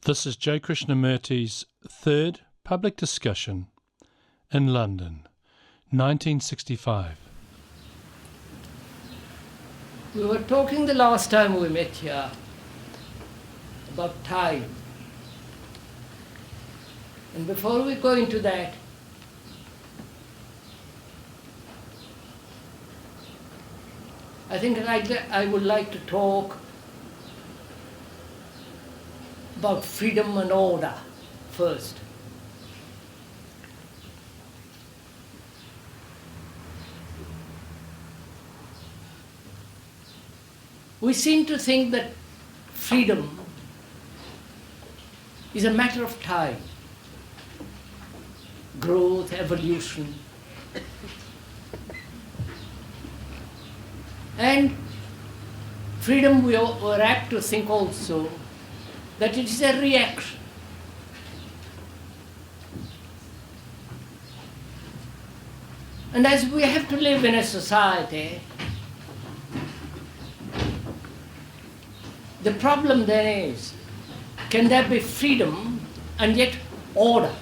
This is J. Krishnamurti's third public discussion in London, 1965. We were talking the last time we met here about time. And before we go into that, I think I would like to talk about freedom and order first. We seem to think that freedom is a matter of time, growth, evolution. And freedom, we are apt to think also that it is a reaction. And as we have to live in a society, the problem then is, can there be freedom and yet order?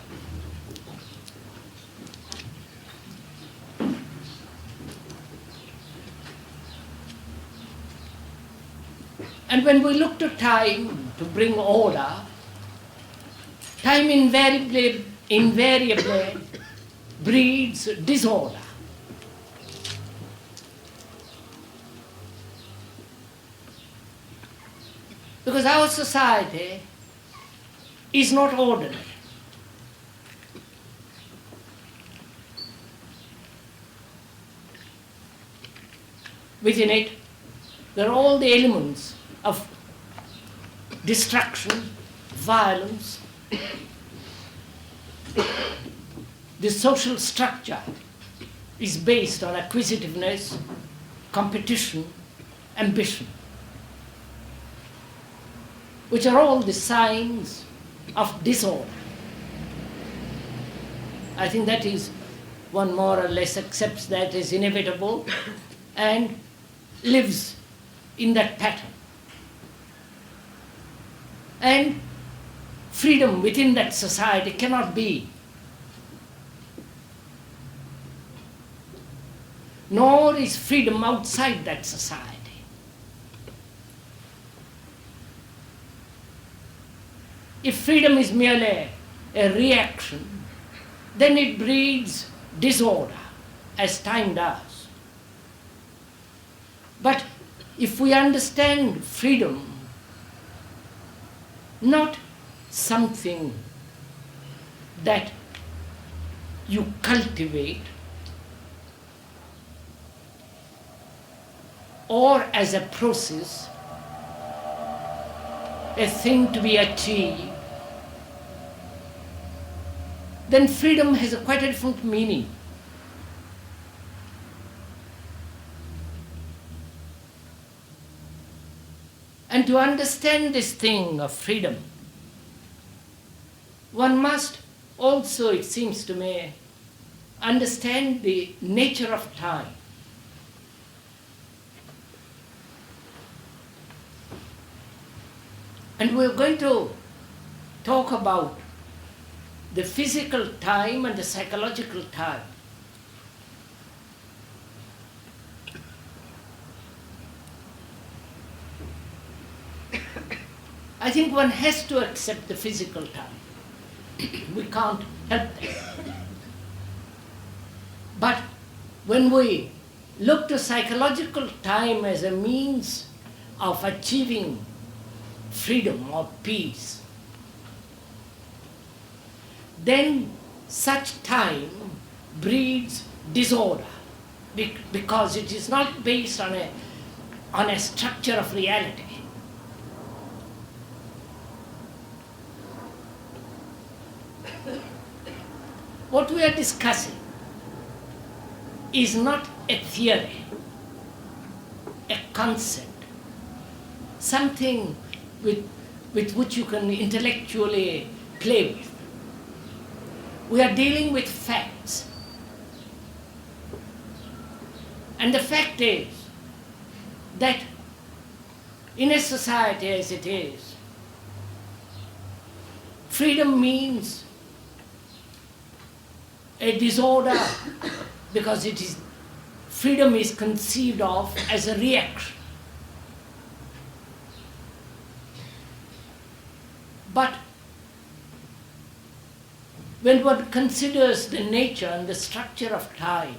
And when we look to time to bring order, time invariably breeds disorder. Because our society is not orderly. Within it, there are all the elements of destruction, violence. The social structure is based on acquisitiveness, competition, ambition, which are all the signs of disorder. I think that is, one more or less accepts that as inevitable and lives in that pattern. And freedom within that society cannot be, nor is freedom outside that society. If freedom is merely a reaction, then it breeds disorder, as time does. But if we understand freedom not something that you cultivate or as a process, a thing to be achieved, then freedom has quite a different meaning. And to understand this thing of freedom, one must also, it seems to me, understand the nature of time. And we're going to talk about the physical time and the psychological time. I think one has to accept the physical time. We can't help that. But when we look to psychological time as a means of achieving freedom or peace, then such time breeds disorder because it is not based on a structure of reality. What we are discussing is not a theory, a concept, something with which you can intellectually play with. We are dealing with facts. And the fact is that in a society as it is, Freedom means a disorder because freedom is conceived of as a reaction. But when one considers the nature and the structure of time,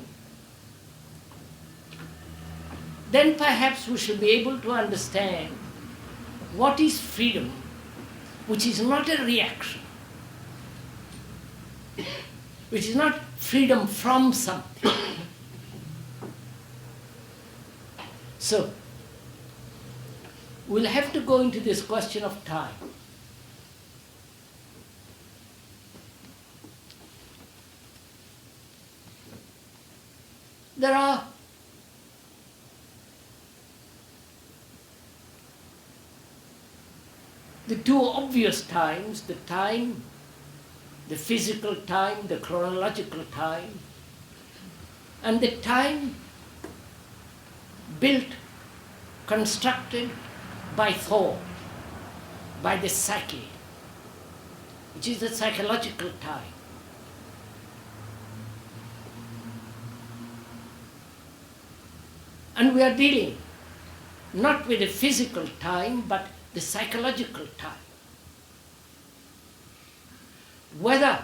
then perhaps we should be able to understand what is freedom, which is not a reaction, which is not freedom from something. So, we'll have to go into this question of time. There are the two obvious times, the physical time, the chronological time, and the time built, constructed by thought, by the psyche, which is the psychological time. And we are dealing not with the physical time, but the psychological time. Whether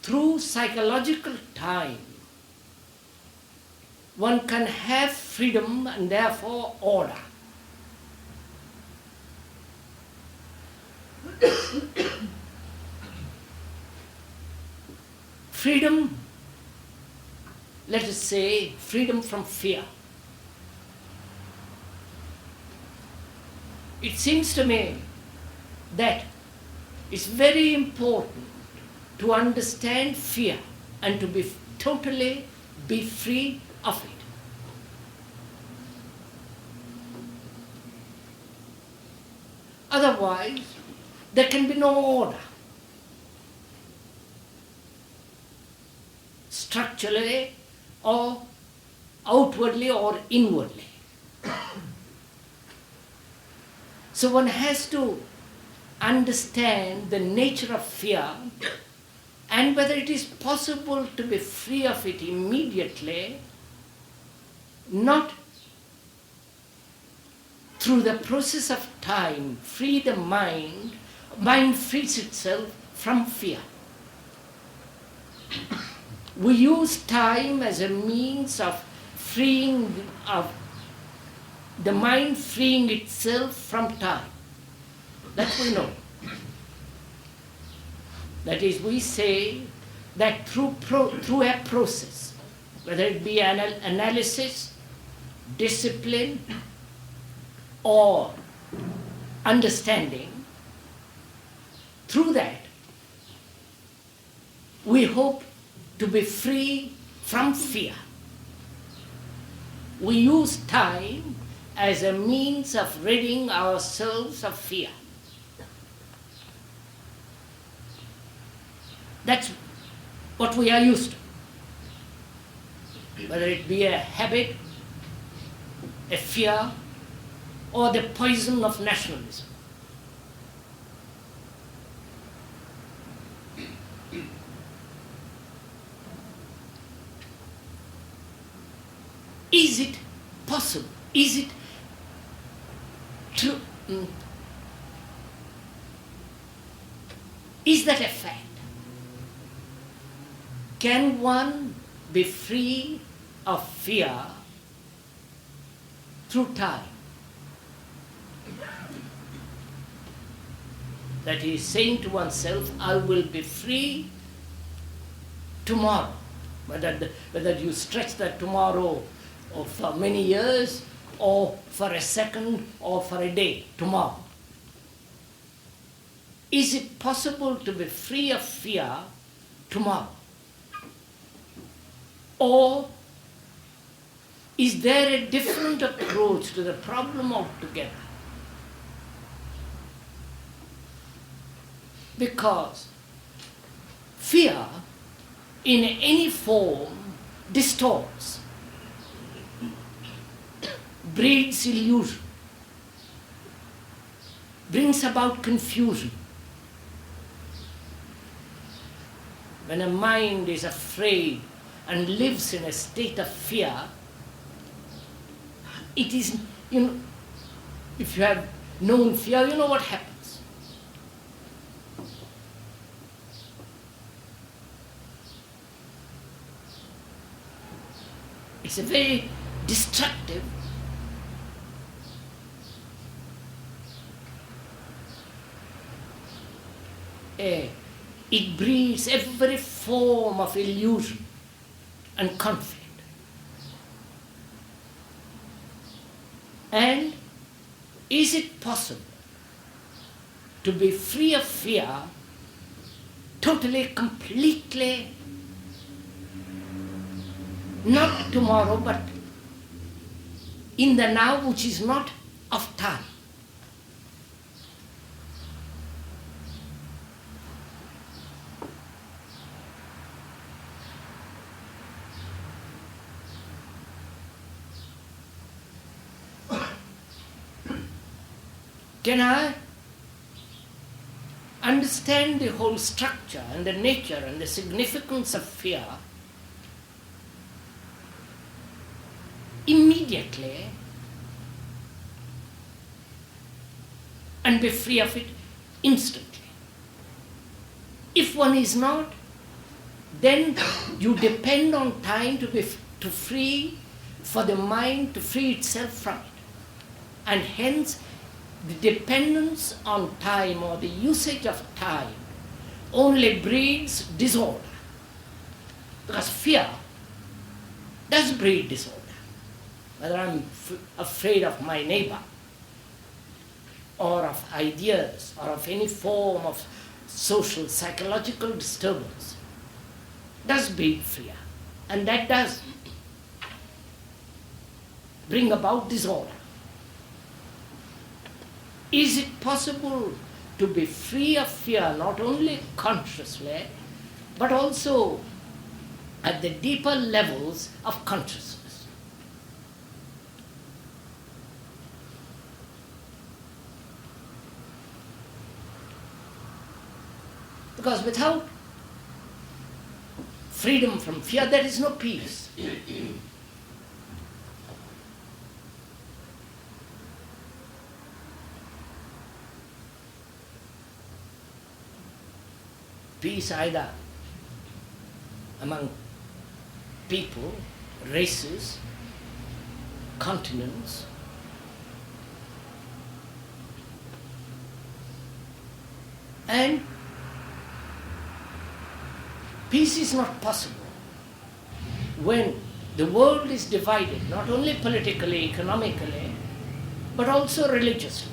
through psychological time one can have freedom and therefore order. Freedom, let us say, freedom from fear. It seems to me that it's very important to understand fear and to be totally be free of it. Otherwise, there can be no order. Structurally or outwardly or inwardly. So one has to understand the nature of fear and whether it is possible to be free of it immediately, not through the process of time, free the mind, mind frees itself from fear. We use time as a means of freeing, of the mind freeing itself from time. That we know. That is, we say that through a process, whether it be analysis, discipline, or understanding, through that we hope to be free from fear. We use time as a means of ridding ourselves of fear. That's what we are used to. Whether it be a habit, a fear, or the poison of nationalism. Is it possible? Is it true? Is that a fact? Can one be free of fear through time? That is, saying to oneself, I will be free tomorrow. Whether you stretch that tomorrow or for many years, or for a second, or for a day, tomorrow. Is it possible to be free of fear tomorrow? Or is there a different approach to the problem altogether? Because fear in any form distorts, breeds illusion, brings about confusion. when a mind is afraid and lives in a state of fear, it is, if you have known fear, you know what happens. It's a very destructive, it breeds every form of illusion and conflict. And is it possible to be free of fear totally, completely, not tomorrow, but in the now, which is not of time? Can I understand the whole structure and the nature and the significance of fear immediately and be free of it instantly? If one is not, then you depend on time to free, for the mind to free itself from it. And hence, the dependence on time or the usage of time only breeds disorder. Because fear does breed disorder. Whether I'm afraid of my neighbor, or of ideas, or of any form of social, psychological disturbance, does breed fear. And that does bring about disorder. Is it possible to be free of fear, not only consciously, but also at the deeper levels of consciousness? Because without freedom from fear, there is no peace. Peace either among people, races, continents, and peace is not possible when the world is divided, not only politically, economically, but also religiously.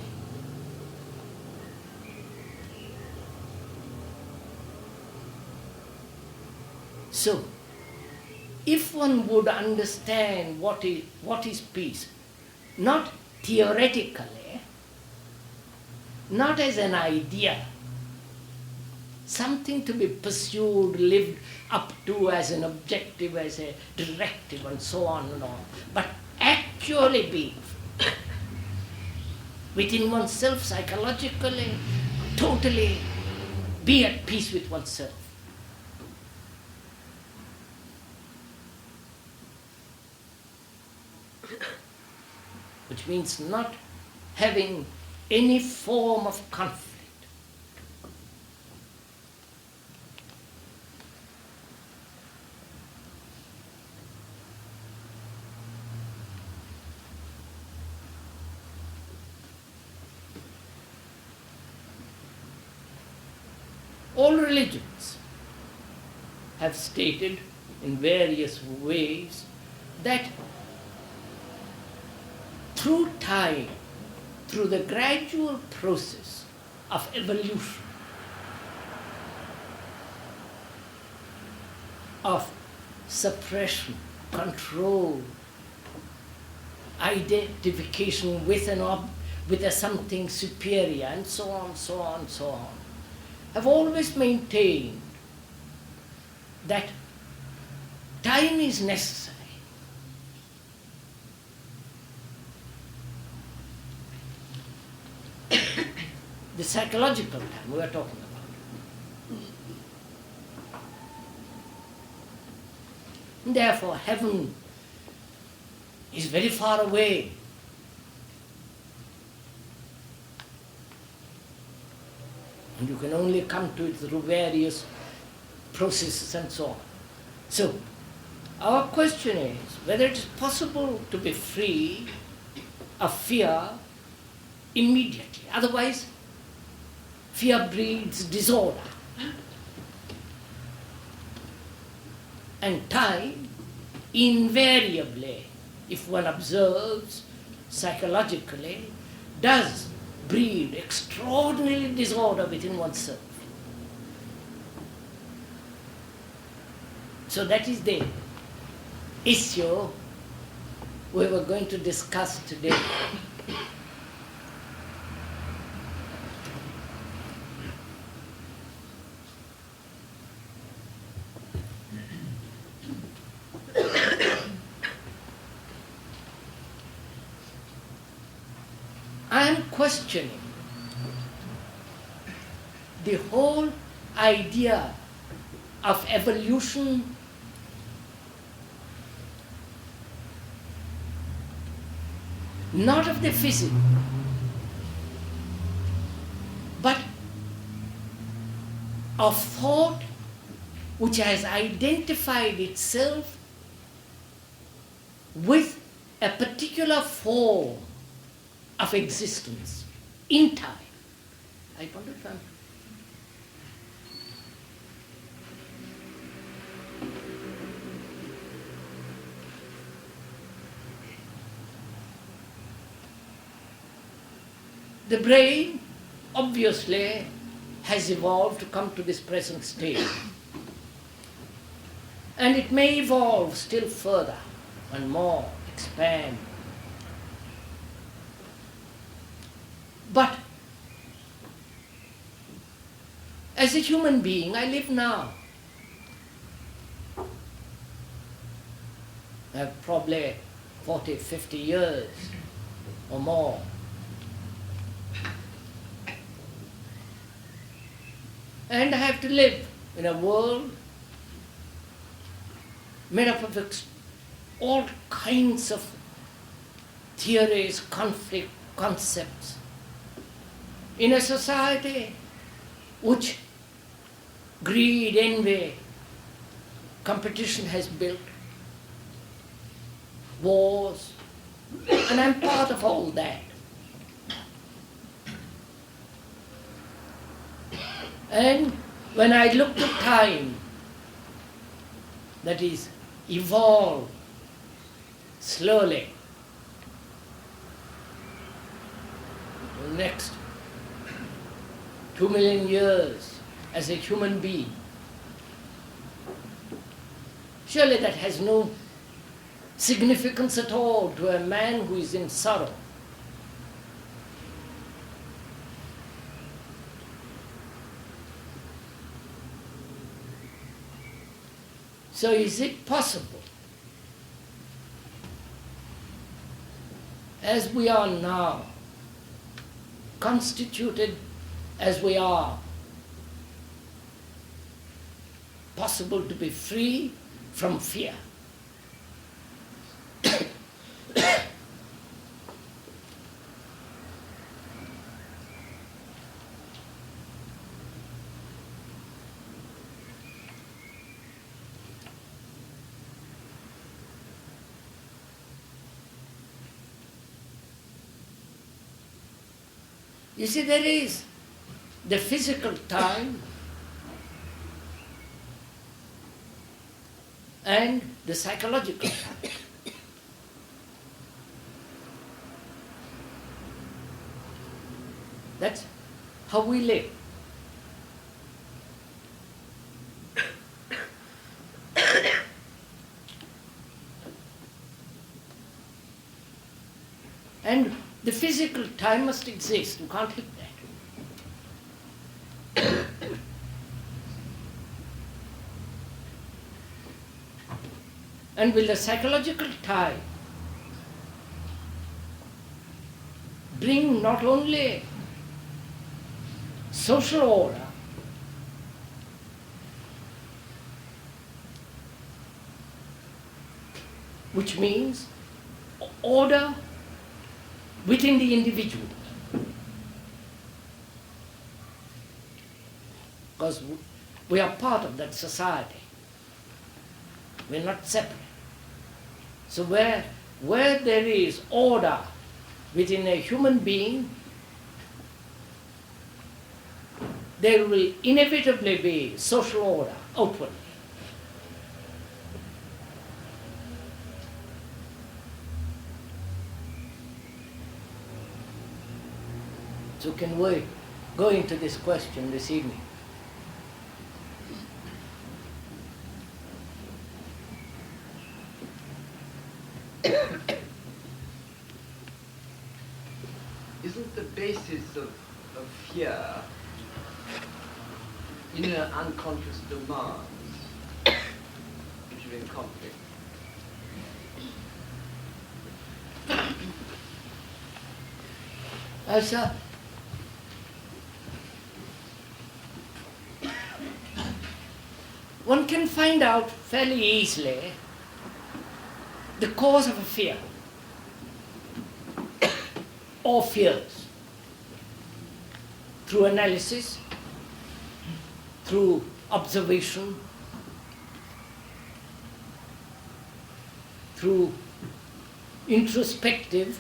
So, if one would understand what is peace, not theoretically, not as an idea, something to be pursued, lived up to as an objective, as a directive, and so on and on, but actually being within oneself, psychologically, totally be at peace with oneself. Which means not having any form of conflict. All religions have stated in various ways that through time, through the gradual process of evolution, of suppression, control, identification with a something superior, and so on, so on, so on, have always maintained that time is necessary. The psychological time we are talking about. Therefore, heaven is very far away. And you can only come to it through various processes and so on. So, our question is whether it is possible to be free of fear immediately. Otherwise, fear breeds disorder. And time, invariably, if one observes psychologically, does breed extraordinary disorder within oneself. So that is the issue we were going to discuss today. I am questioning the whole idea of evolution not of the physical, but of thought which has identified itself with a particular form of existence in time. I wonder if I'm... The brain obviously has evolved to come to this present state. And it may evolve still further and more, expand. But as a human being, I live now. I have probably 40, 50 years or more. And I have to live in a world made up of all kinds of theories, conflict, concepts. In a society which greed, envy, competition has built, wars, and I'm part of all that. And when I look at time that is evolved slowly, the next 2 million years as a human being, surely that has no significance at all to a man who is in sorrow. So is it possible, as we are now, constituted as we are, possible to be free from fear? You see, there is the physical time and the psychological time. That's how we live. And the physical time must exist. You can't help that. And will the psychological time bring not only social order, which means order within the individual. Because we are part of that society. We're not separate. So where there is order within a human being, there will inevitably be social order outwardly. So can we go into this question this evening? Isn't the basis of fear inner unconscious demands which are in conflict? Sir, one can find out fairly easily the cause of a fear or fears through analysis, through observation, through introspective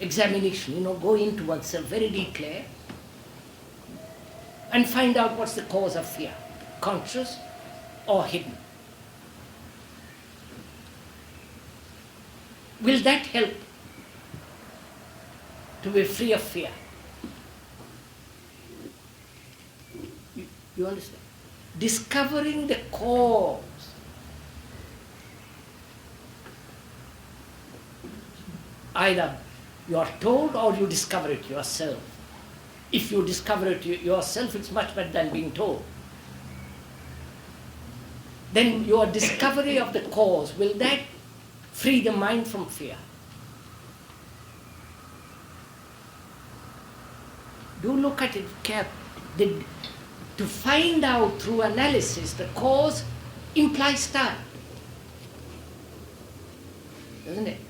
examination, go into oneself very deeply and find out what's the cause of fear, conscious or hidden. Will that help to be free of fear? You understand? Discovering the cause. Either you are told or you discover it yourself. If you discover it yourself, it's much better than being told. Then your discovery of the cause, will that free the mind from fear? Do look at it carefully. To find out through analysis the cause implies time, doesn't it?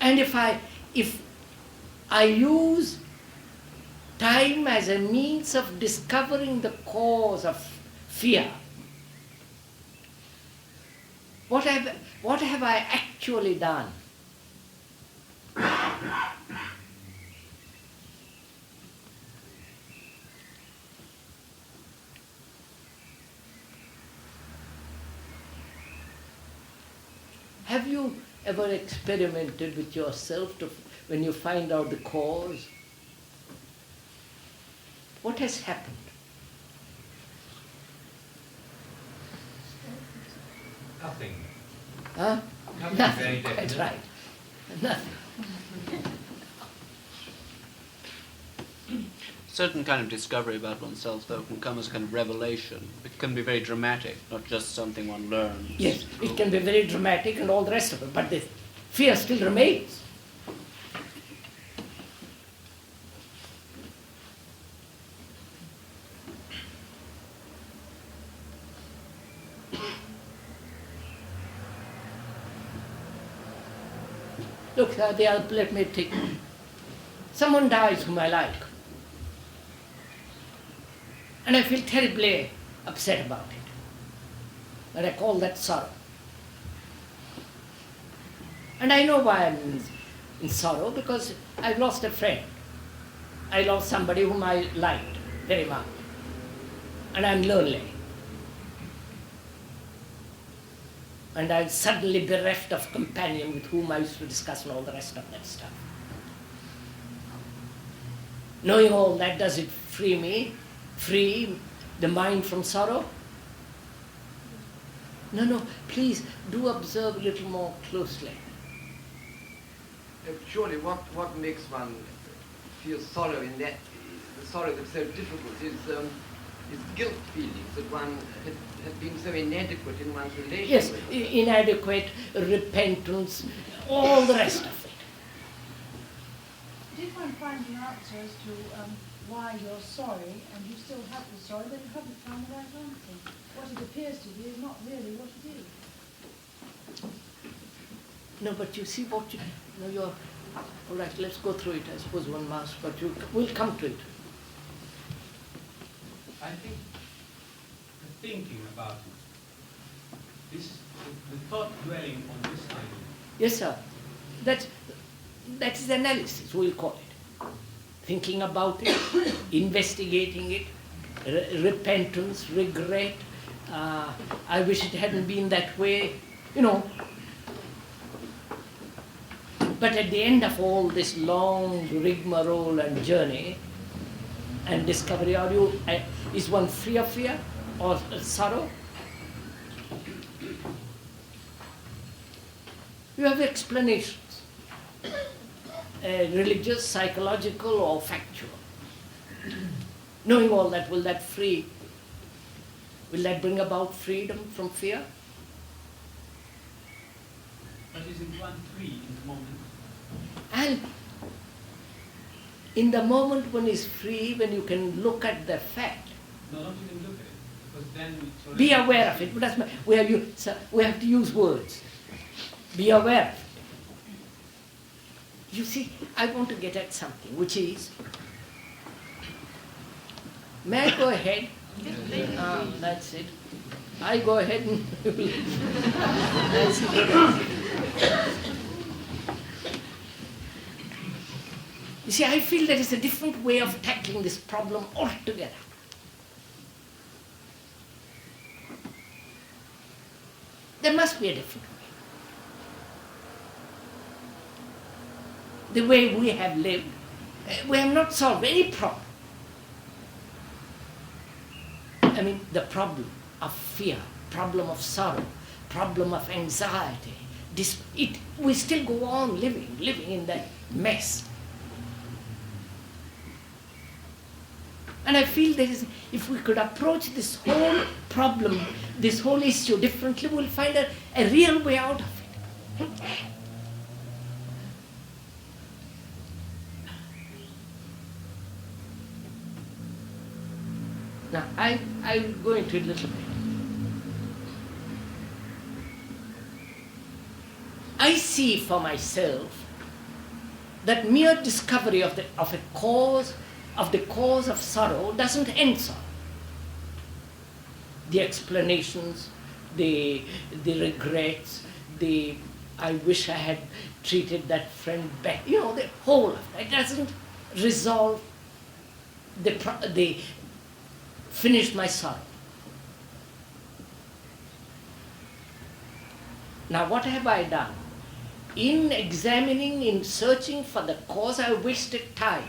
And if I use time as a means of discovering the cause of fear, what have I actually done? Have you ever experimented with yourself when you find out the cause? What has happened? Nothing. Huh? Nothing Nothing. very definite. That's right. Nothing. Certain kind of discovery about oneself, though, can come as a kind of revelation. It can be very dramatic, not just something one learns. Yes, it can be very dramatic and all the rest of it, but the fear still remains. Look, let me take. Someone dies whom I like, and I feel terribly upset about it. And I call that sorrow. And I know why I'm in sorrow, because I've lost a friend. I lost somebody whom I liked very much. And I'm lonely. And I'm suddenly bereft of companion with whom I used to discuss and all the rest of that stuff. Knowing all that, does it free the mind from sorrow? No, please do observe a little more closely. Surely what makes one feel sorrow in that, the sorrow that's so difficult is guilt feelings that one had been so inadequate in one's relation Yes, with. inadequate, repentance, all the rest of it. Did one find the answer as to why you're sorry, and you still have the sorry, but you haven't found the right answer. What it appears to be is not really what it is. No, but you see what you... No, you're... All right, let's go through it. I suppose one must, but we'll come to it. I think the thinking about it, this, the thought dwelling on this idea. Yes, sir. That is analysis, we'll call it. Thinking about it, investigating it, repentance, regret. I wish it hadn't been that way, you know. But at the end of all this long rigmarole and journey and discovery, is one free of fear or sorrow? You have explanations, religious, psychological, or factual. Knowing all that, will that bring about freedom from fear? But isn't one free in the moment? And in the moment one is free, when you can look at the fact. No, not even look at it, because then it's already... Be aware of it. But that's we have to use words. Be aware of it. You see, I want to get at something, which is... May I go ahead? That's it. I go ahead and... That's it. You see, I feel there is a different way of tackling this problem altogether. There must be a different way. The way we have lived, we have not solved any problem. I mean, the problem of fear, problem of sorrow, problem of anxiety, we still go on living in that mess. And I feel if we could approach this whole problem, this whole issue differently, we'll find a real way out of it. Now, I'll go into it a little bit. I see for myself that mere discovery of the cause of sorrow doesn't end sorrow. The explanations, the regrets, I wish I had treated that friend better, the whole of it doesn't resolve finish my sorrow. Now what have I done? In examining, in searching for the cause, I wasted time.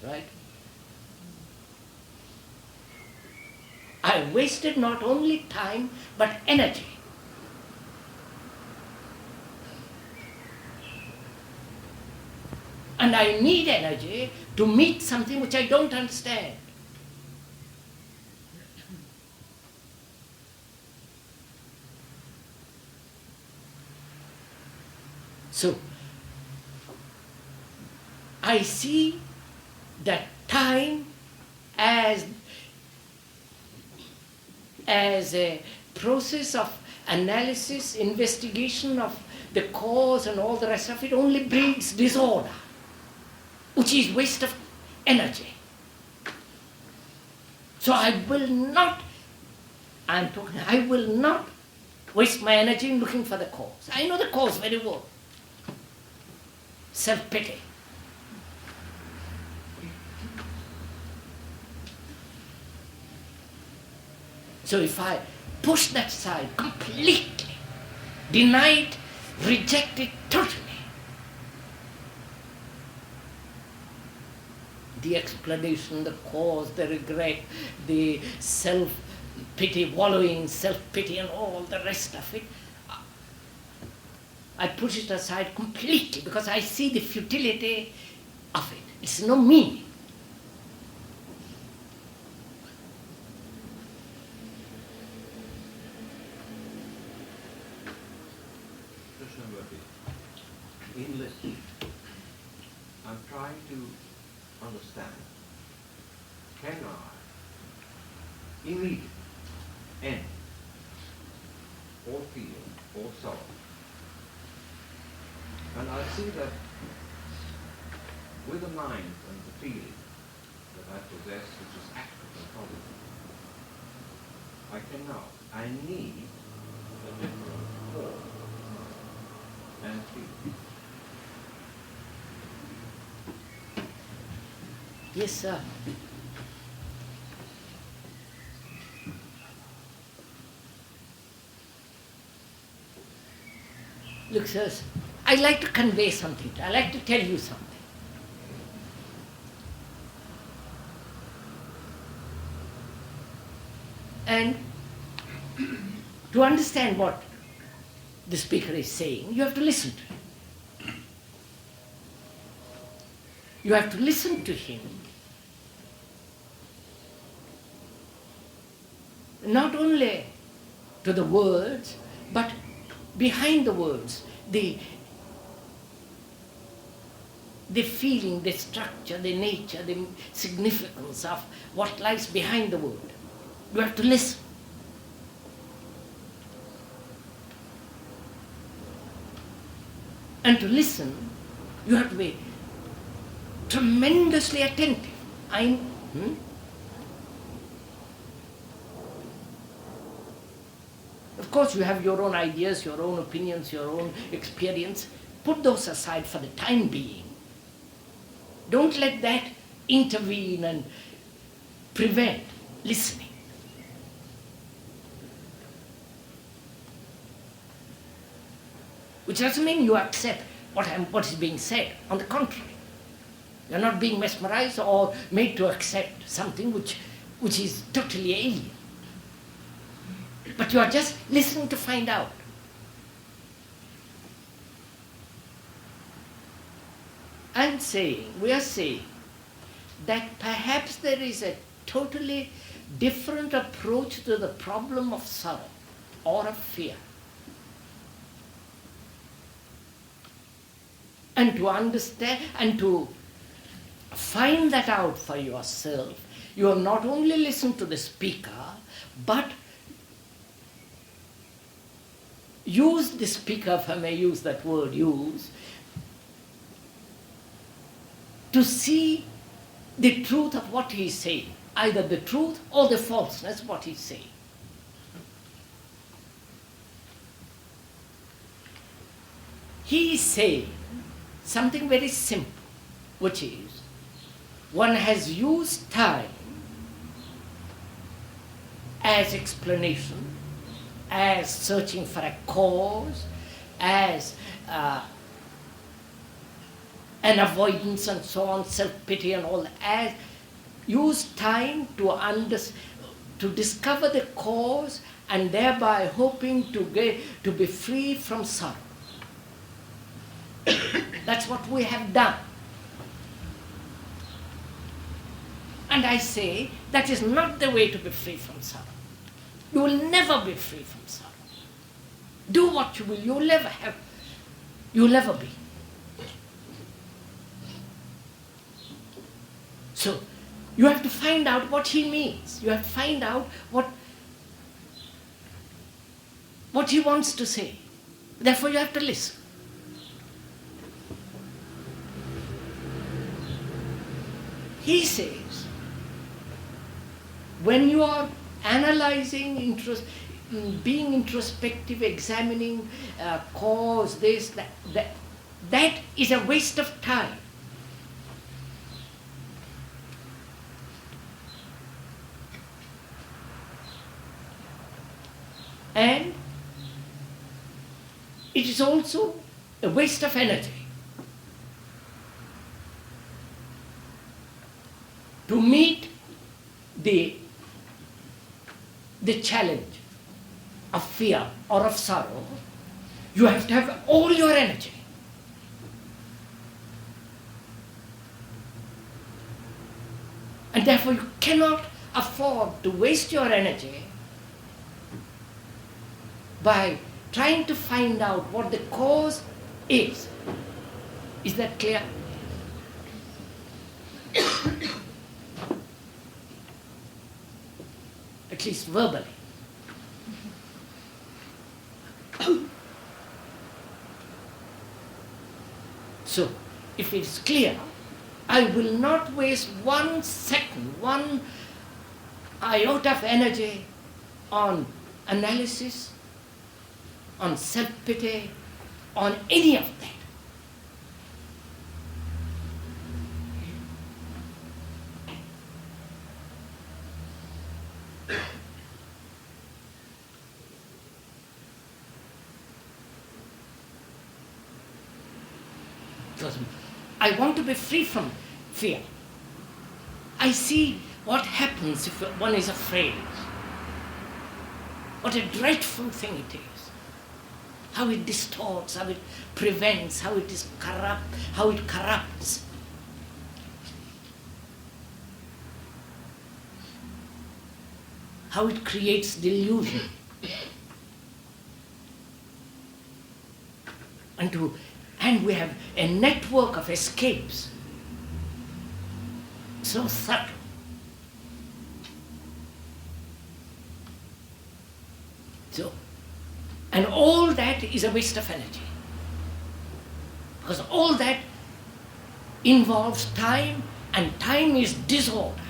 Right? I wasted not only time, but energy. And I need energy to meet something which I don't understand. So, I see that time as a process of analysis, investigation of the cause and all the rest of it only brings disorder, which is waste of energy. So I will not waste my energy in looking for the cause. I know the cause very well. Self-pity. So if I push that aside completely, deny it, reject it totally, the explanation, the cause, the regret, the self-pity, wallowing self-pity and all the rest of it, I push it aside completely because I see the futility of it. It's no meaning. In listening, I'm trying to understand cannot immediately end or feel or sorrow. And I see that with the mind and the feeling that I possess, which is active and positive, I cannot. I need a different form of mind and feeling. Yes, sir. Look, sirs, I'd like to convey something. I'd like to tell you something. And to understand what the speaker is saying, you have to listen to him. You have to listen to him, not only to the words, but behind the words, the feeling, the structure, the nature, the significance of what lies behind the word. You have to listen. And to listen, you have to be tremendously attentive. Of course, you have your own ideas, your own opinions, your own experience. Put those aside for the time being. Don't let that intervene and prevent listening. Which doesn't mean you accept what is being said. On the contrary, you're not being mesmerized or made to accept something which is totally alien. But you are just listening to find out. We are saying that perhaps there is a totally different approach to the problem of sorrow or of fear. And to understand and to find that out for yourself, you have not only listened to the speaker, but use the speaker, if I may use that word, to see the truth of what he is saying, either the truth or the falseness of what he is saying. He is saying something very simple, which is, one has used time as explanation, as searching for a cause, as an avoidance and so on, self-pity and all that, as use time to discover the cause and thereby hoping to be free from sorrow. That's what we have done. And I say that is not the way to be free from sorrow. You will never be free from sorrow. Do what you will, you'll never be. So, you have to find out what he means. You have to find out what he wants to say. Therefore, you have to listen. He says, when you are analyzing, being introspective, examining cause, this, that is a waste of time. And it is also a waste of energy. To meet the challenge of fear or of sorrow, you have to have all your energy. And therefore you cannot afford to waste your energy by trying to find out what the cause is. Is that clear? at least verbally. So, if it's clear, I will not waste 1 second, 1 iota of energy on analysis, on self-pity, on any of that. Because I want to be free from fear. I see what happens if one is afraid. What a dreadful thing it is. How it distorts, how it prevents, how it is corrupt, how it corrupts. How it creates delusion. And we have a network of escapes, so subtle. So, and all that is a waste of energy. Because all that involves time, and time is disorder.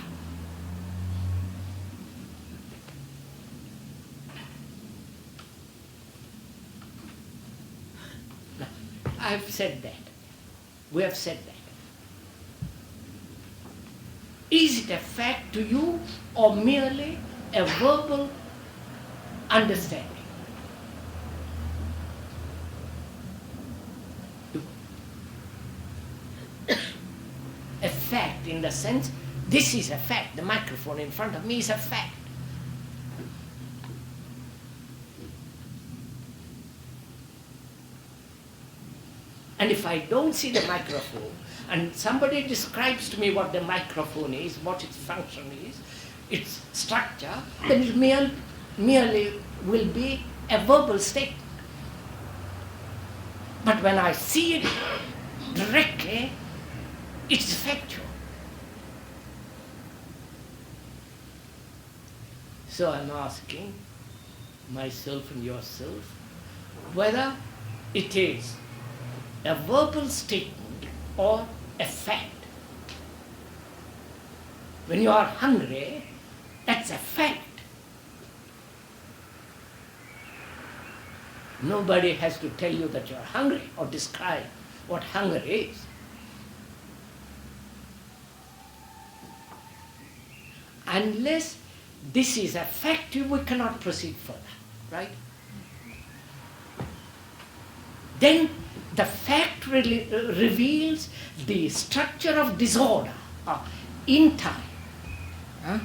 Now, I've said that. We have said that. Is it a fact to you or merely a verbal understanding? A fact in the sense, this is a fact. The microphone in front of me is a fact. And if I don't see the microphone, and somebody describes to me what the microphone is, what its function is, its structure, then it merely will be a verbal statement. But when I see it directly, it's factual. So I'm asking myself and yourself whether it is a verbal statement or a fact. When you are hungry, that's a fact. Nobody has to tell you that you're hungry or describe what hunger is. Unless this is a fact, we cannot proceed further, right? Then the fact really reveals the structure of disorder in time. Huh?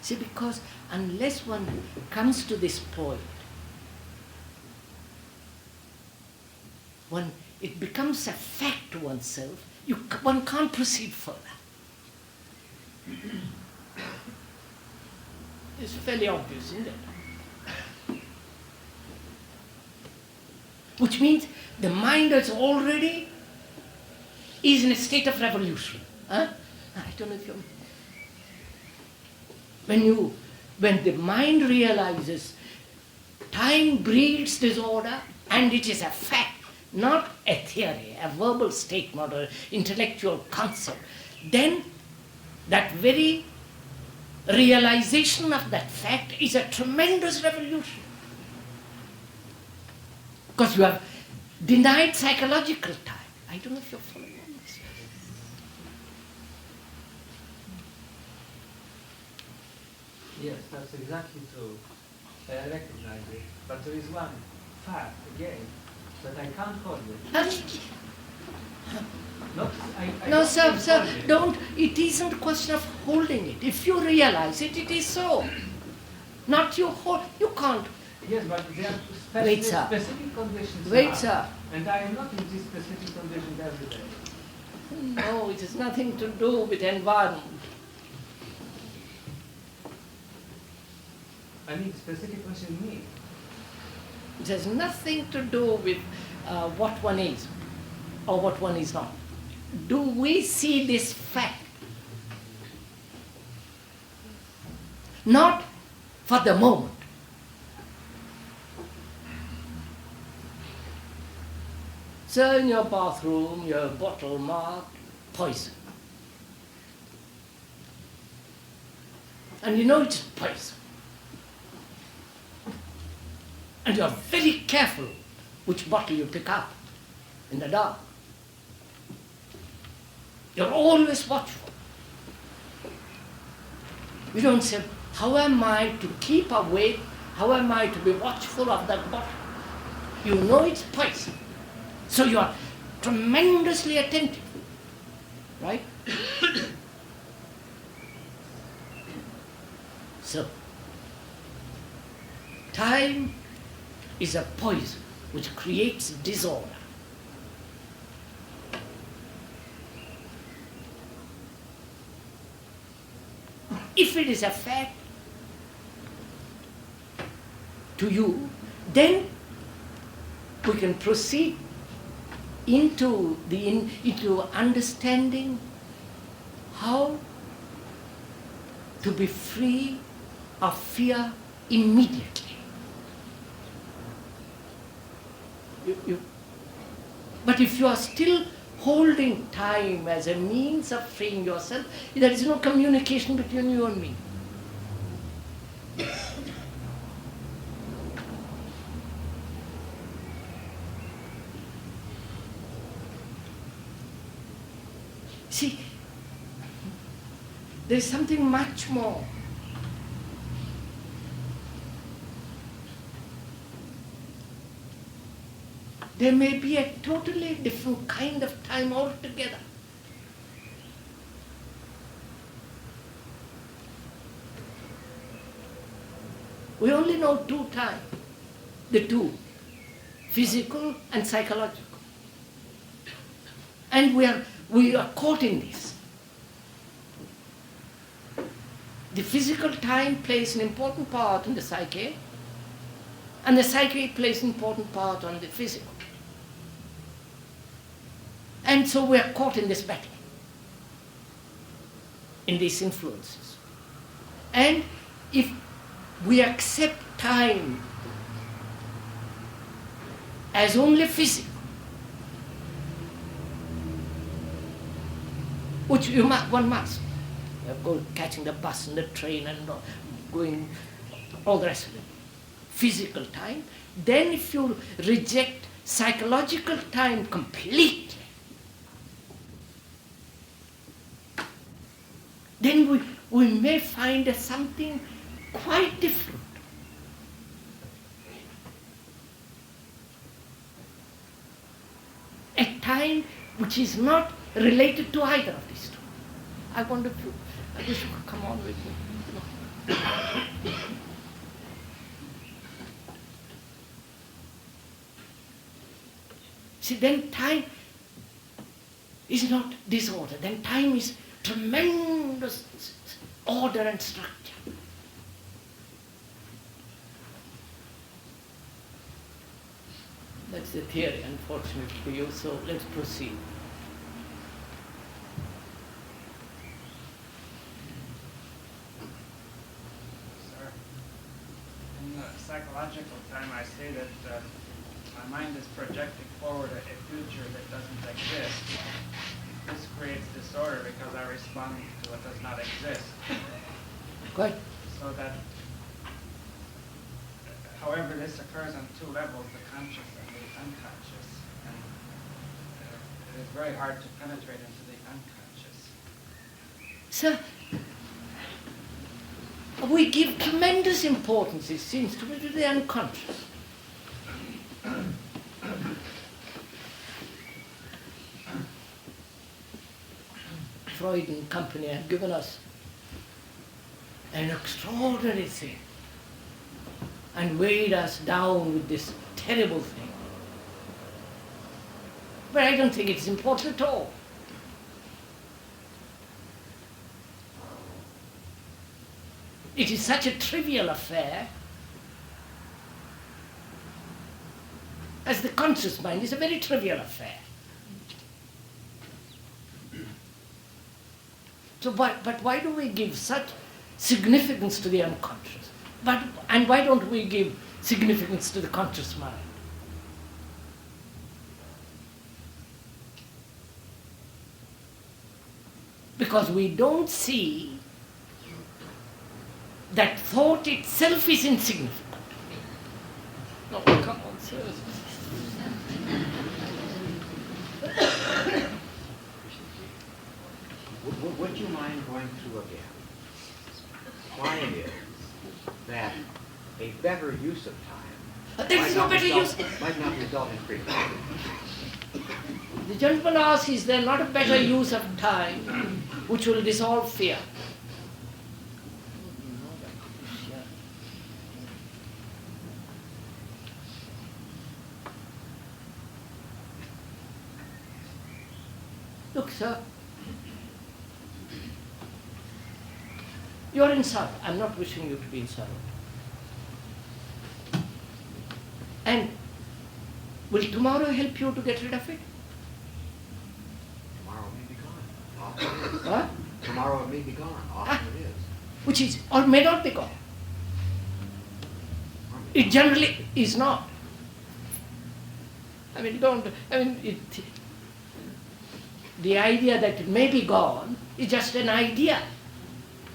See, because unless one comes to this point, it becomes a fact to oneself, one can't proceed further. It's fairly obvious, isn't it? Which means the mind is already in a state of revolution. Huh? I don't know if you... When the mind realizes time breeds disorder and it is a fact, not a theory, a verbal statement or intellectual concept, then that very realization of that fact is a tremendous revolution. Because you have denied psychological time. I don't know if you're following this. Yes, that's exactly true. I recognize it. But there is one fact, again, that I can't hold it. No, sir, don't. It isn't a question of holding it. If you realize it, it is so. Not you hold. You can't Yes, but there are Wait, sir. specific conditions. Wait, now. sir. And I am not in these specific conditions every day. No, it has nothing to do with environment. I mean, specific conditions in me. It has nothing to do with what one is or what one is not. Do we see this fact? Not for the moment. So in your bathroom, your bottle marked poison. And you know it's poison. And you're very careful which bottle you pick up in the dark. You're always watchful. You don't say, how am I to keep awake? How am I to be watchful of that bottle? You know it's poison. So you are tremendously attentive, right? So, time is a poison which creates disorder. If it is a fact to you, then we can proceed into understanding how to be free of fear immediately. But if you are still holding time as a means of freeing yourself, there is no communication between you and me. See, there is something much more. There may be a totally different kind of time altogether. We only know two times, the two, physical and psychological. And we are caught in this. The physical time plays an important part in the psyche, and the psyche plays an important part on the physical. And so we are caught in this battle, in these influences. And if we accept time as only physical, which one must, go catching the bus and the train and going, all the rest of it, physical time, then if you reject psychological time completely, then we may find something quite different. A time which is not related to either of these two. I wonder if I wish you could come on with me. See, then time is not disorder. Then time is tremendous order and structure. That's the theory, unfortunately for you, so let's proceed. Sir, in the psychological time I say that my mind is projecting forward a future that doesn't exist. This creates disorder because I respond to what does not exist. Good. So that, however, this occurs on two levels, the conscious and the unconscious. And it is very hard to penetrate into the unconscious. Sir, we give tremendous importance, it seems to me, to the unconscious. Freud and company have given us an extraordinary thing. and weighed us down with this terrible thing. But I don't think it's important at all. It is such a trivial affair, as the conscious mind is a very trivial affair. So, but why do we give such significance to the unconscious? And why don't we give significance to the conscious mind? Because we don't see that thought itself is insignificant. No, come on, seriously. Would you mind going through again why it is that a better use of time There is no better use. might not result in freedom? The gentleman asks, is there not a better use of time which will dissolve fear? Look, sir, you're in sorrow. I'm not wishing you to be in sorrow. And will tomorrow help you to get rid of it? Tomorrow may be gone. Often it is. What? Tomorrow it may be gone. Often it is. Which is, or may not be gone. It generally is not. The idea that it may be gone is just an idea.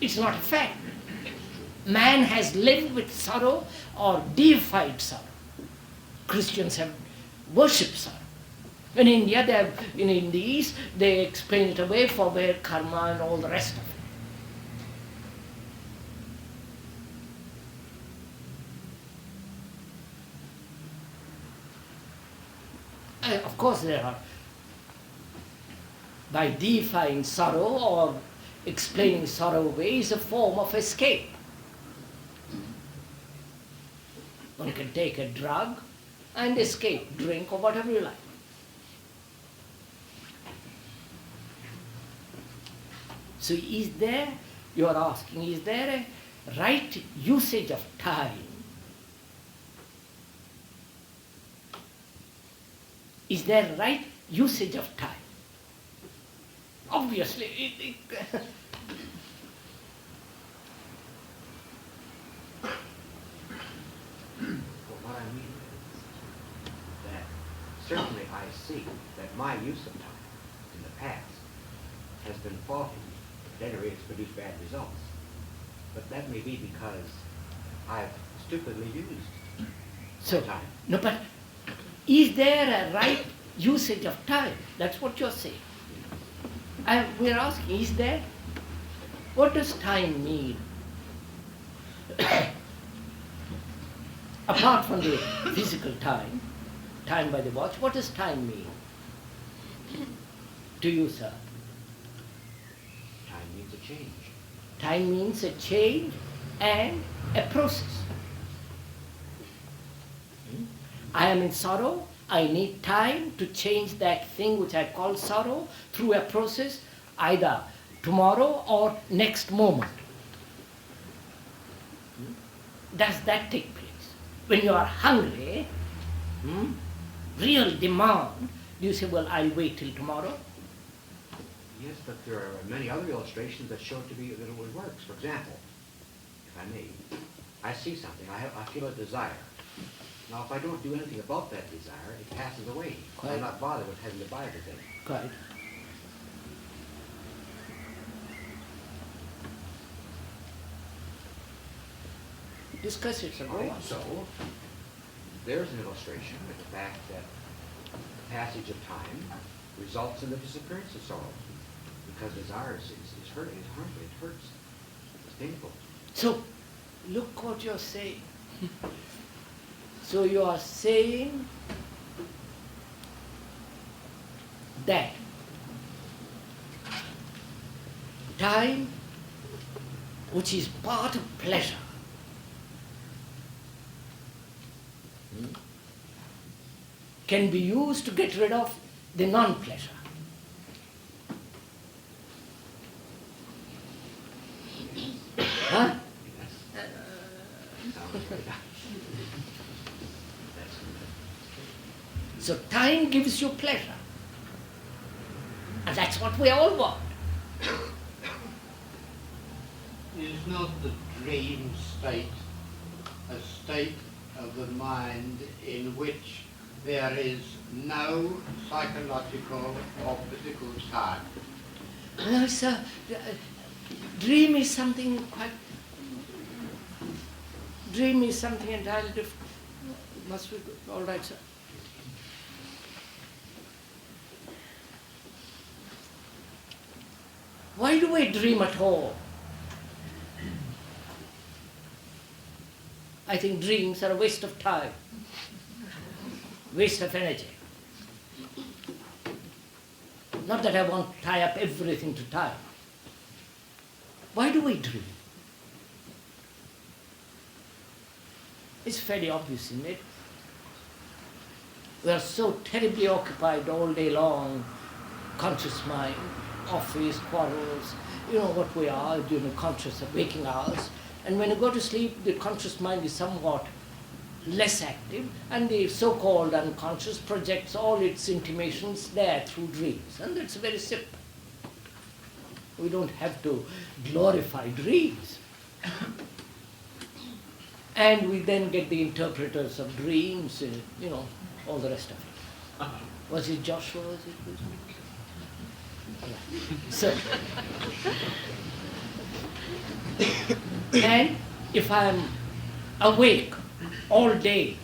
It's not a fact. Man has lived with sorrow or deified sorrow. Christians have worshipped sorrow. In India, in the East, they explain it away for their karma and all the rest of it. Of course, there are, by deifying sorrow or explaining sorrow away, is a form of escape. One can take a drug and escape, drink or whatever you like. So you are asking, is there a right usage of time? Is there a right usage of time? Obviously, What I mean is that certainly I see that my use of time in the past has been faulty. Generally, it's produced bad results. But that may be because I've stupidly used time. No, but is there a right usage of time? That's what you're saying. We're asking, is there? What does time mean? Apart from the physical time, time by the watch, what does time mean to you, sir? Time means a change. Time means a change and a process. I am in sorrow. I need time to change that thing which I call sorrow through a process, either tomorrow or next moment. Does that take place? When you are hungry, real demand, do you say, well, I'll wait till tomorrow? Yes, but there are many other illustrations that show to be that it works. For example, if I may, I see something, I feel a desire. Now, if I don't do anything about that desire, it passes away. Quite. I'm not bothered with having to buy the thing. Right. Discuss it, sir. Go on. So, there's an illustration with the fact that the passage of time results in the disappearance of sorrow. Because desire is hurt, it's harmful, it hurts, it's painful. So, look what you're saying. So you are saying that time, which is part of pleasure, can be used to get rid of the non-pleasure. Huh? So time gives you pleasure. And that's what we all want. Is not the dream state a state of the mind in which there is no psychological or physical time? No, sir. Dream is something quite... Dream is something entirely different. Must be good. All right, sir. Why do I dream at all? I think dreams are a waste of time, waste of energy. Not that I want to tie up everything to time. Why do we dream? It's fairly obvious, isn't it? We are so terribly occupied all day long, conscious mind, office, quarrels, you know what we are during the conscious of waking hours. And when you go to sleep, the conscious mind is somewhat less active, and the so-called unconscious projects all its intimations there through dreams. And that's very simple. We don't have to glorify dreams. And we then get the interpreters of dreams, you know, all the rest of it. Was it Joshua? Was it? So, and if I'm awake all day,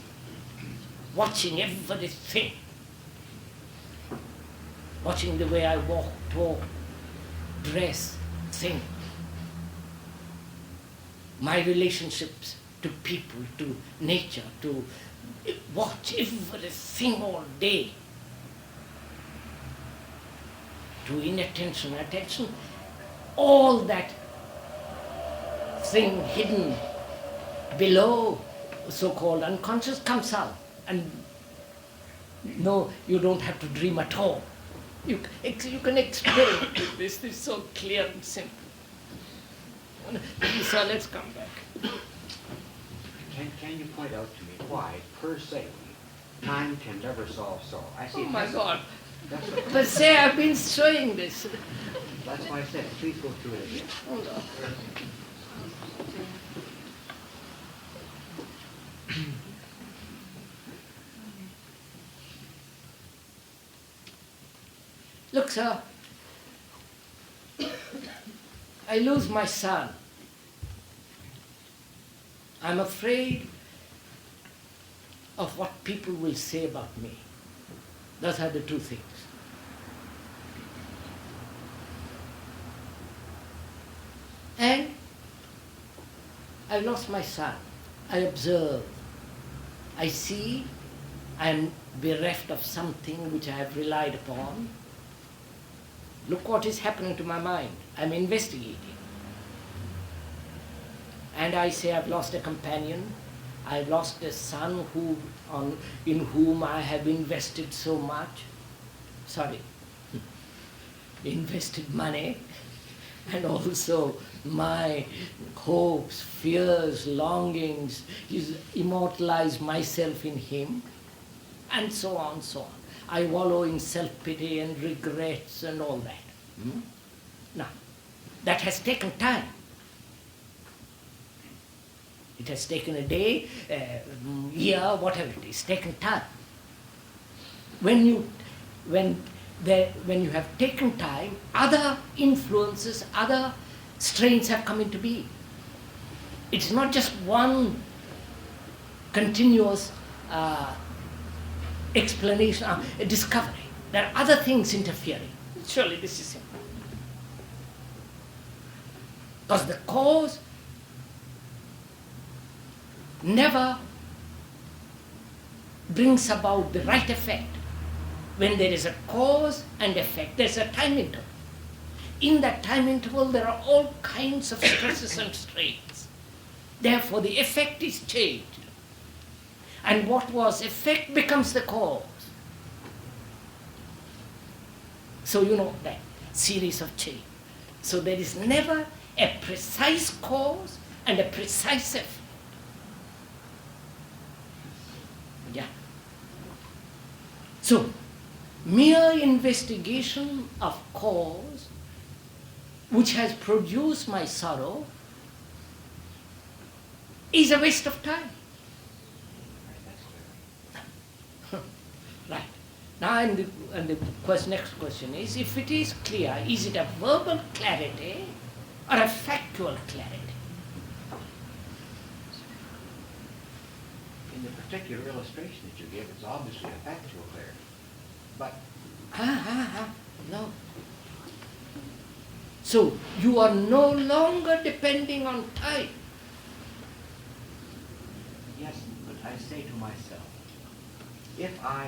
watching everything, watching the way I walk, talk, dress, think, my relationships to people, to nature, to watch everything all day, to inattention, attention, all that thing hidden below so-called unconscious comes out. And no, you don't have to dream at all. You can experiment with this. This is so clear and simple. So let's come back. Can you point out to me why, per se, time can never solve sorrow? I see. Oh my God. But say I've been showing this. That's why I said, please go through it again. Hold on. Look, sir, I lose my son. I'm afraid of what people will say about me. Those are the two things. And I lost my son. I observe. I see I'm bereft of something which I have relied upon. Look what is happening to my mind. I'm investigating. And I say I've lost a companion. I've lost a son in whom I have invested so much. Sorry. Invested money. And also my hopes, fears, longings, immortalize myself in him. And so on, so on. I wallow in self-pity and regrets and all that. Now, that has taken time. It has taken a day, year, whatever it is, taken time. When you have taken time, other influences, other strains have come into being. It's not just one continuous explanation, a discovery. There are other things interfering. Surely this is simple. Because the cause never brings about the right effect. When there is a cause and effect, there's a time interval. In that time interval, there are all kinds of stresses and strains. Therefore, the effect is changed. And what was effect becomes the cause. So you know that series of chain. So there is never a precise cause and a precise effect. Yeah. So, mere investigation of cause which has produced my sorrow is a waste of time. Right. Now, and the next question is, if it is clear, is it a verbal clarity or a factual clarity? In the particular illustration that you give, it's obviously a factual clarity. But no. So you are no longer depending on time. yes, but I say to myself, if I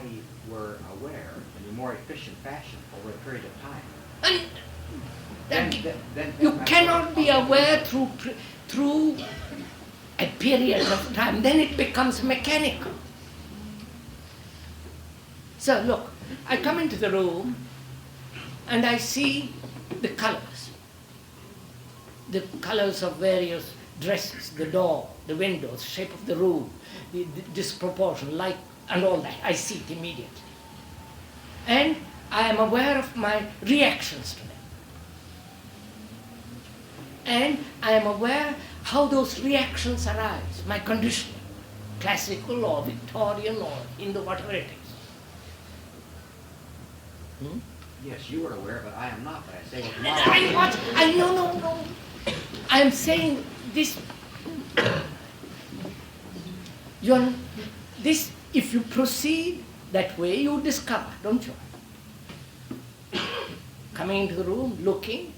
were aware in a more efficient fashion over a period of time, And then you cannot be aware through a period of time. Then it becomes mechanical. So look, I come into the room and I see the colors of various dresses, the door, the windows, shape of the room, the disproportion, light, and all that. I see it immediately. And I am aware of my reactions to them. And I am aware how those reactions arise, my conditioning, classical or Victorian or Hindu, whatever it is. yes, you are aware, but I am not. But I say what No. I am saying this. If you proceed that way, you discover, don't you? Coming into the room, looking,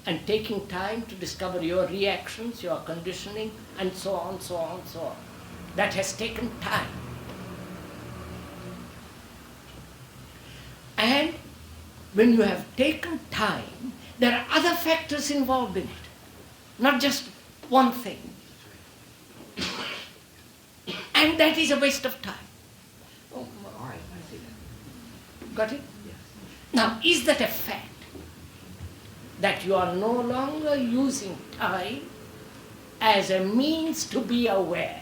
and taking time to discover your reactions, your conditioning, and so on, so on, so on. That has taken time. And when you have taken time, there are other factors involved in it, not just one thing. And that is a waste of time. all right, I see that. Got it? Yes. Now, is that a fact? That you are no longer using time as a means to be aware.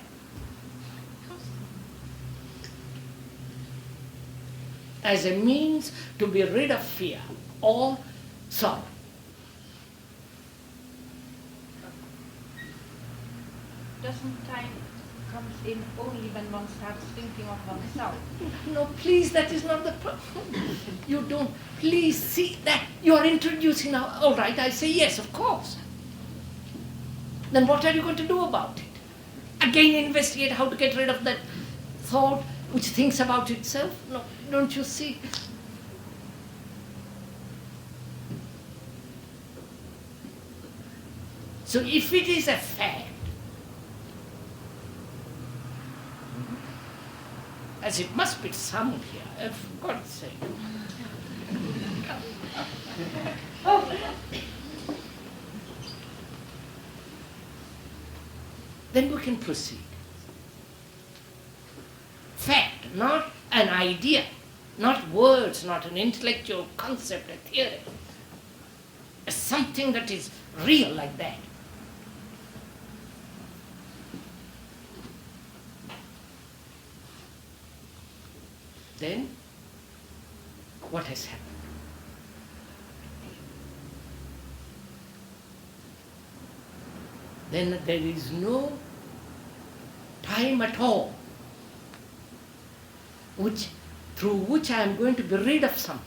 As a means to be rid of fear or sorrow. Doesn't time comes in only when one starts thinking of oneself? No, please, that is not the problem. You don't, please see that you are introducing now. All right, I say yes, of course. Then what are you going to do about it? Again investigate how to get rid of that thought which thinks about itself? No, don't you see? So if it is a fact, as it must be some here, for God's sake. Then we can proceed. Fact, not an idea, not words, not an intellectual concept, a theory. Something that is real like that. Then, what has happened? Then there is no time at all through which I am going to be rid of something.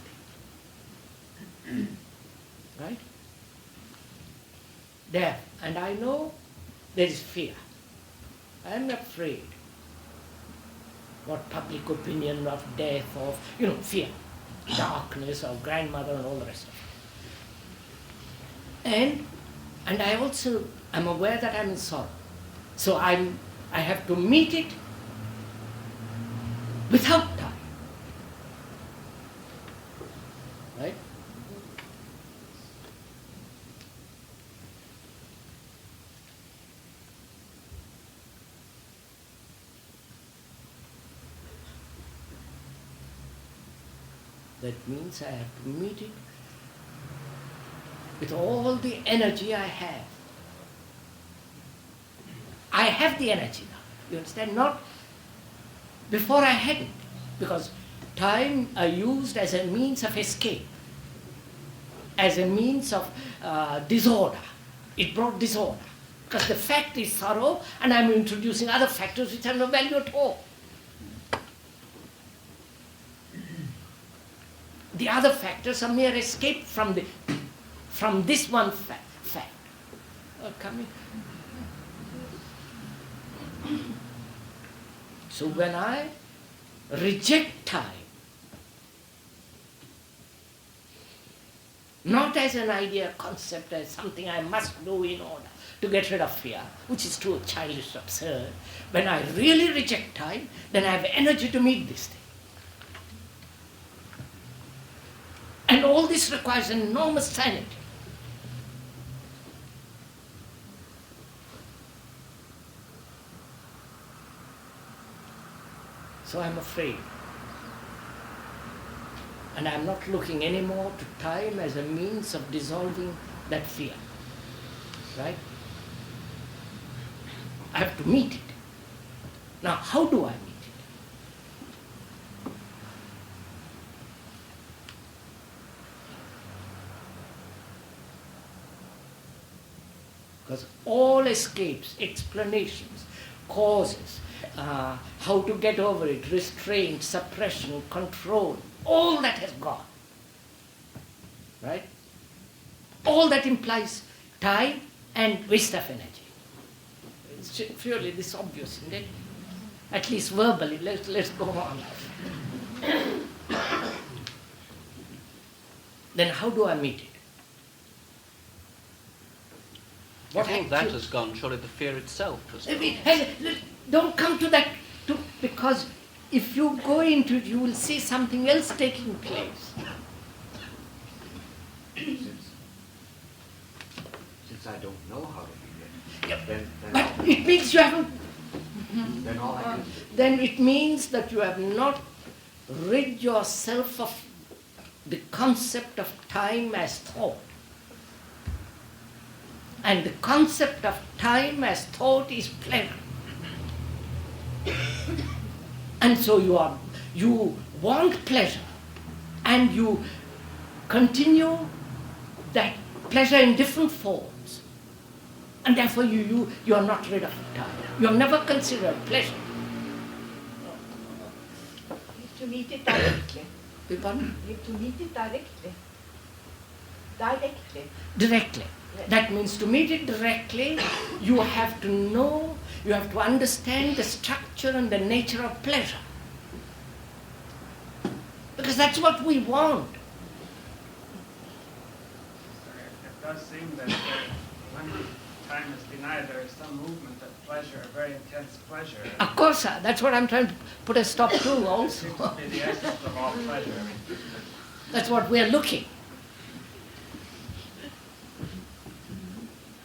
Right? There. And I know there is fear. I am afraid. What public opinion of death, of, fear, darkness, of grandmother and all the rest of it. And I also am aware that I'm in sorrow. So I have to meet it without time. Right? That means I have to meet it with all the energy I have. I have the energy now. You understand? Not before I had it. Because time I used as a means of escape, as a means of disorder. It brought disorder. Because the fact is sorrow, and I'm introducing other factors which have no value at all. The other factors are mere escape from this one fact. Coming. So when I reject time, not as an idea, concept, as something I must do in order to get rid of fear, which is too childish, absurd. When I really reject time, then I have energy to meet this thing. And all this requires enormous sanity. So I'm afraid. And I'm not looking anymore to time as a means of dissolving that fear. Right? I have to meet it. Now, how do I meet it? Because all escapes, explanations, causes, how to get over it, restraint, suppression, control, all that has gone. Right? All that implies time and waste of energy. It's surely this obvious, isn't it? At least verbally, let's go on. Then how do I meet it? If all that has gone, surely the fear itself has gone. Don't come to that, because if you go into it, you will see something else taking place. Since I don't know how to be it, then but it means you haven't. Then all I can do. Then it means that you have not rid yourself of the concept of time as thought. And the concept of time as thought is pleasure. And so you want pleasure, and you continue that pleasure in different forms. And therefore you are not rid of time. You have never considered pleasure. You have to meet it directly. Pardon? You have to meet it directly. Directly. Directly. Yes. That means to meet it directly, you have to know, you have to understand the structure and the nature of pleasure. Because that's what we want. It does seem that when time is denied, there is some movement of pleasure, a very intense pleasure. Of course, sir. That's what I'm trying to put a stop to also. It seems to be the essence of all pleasure. That's what we're looking.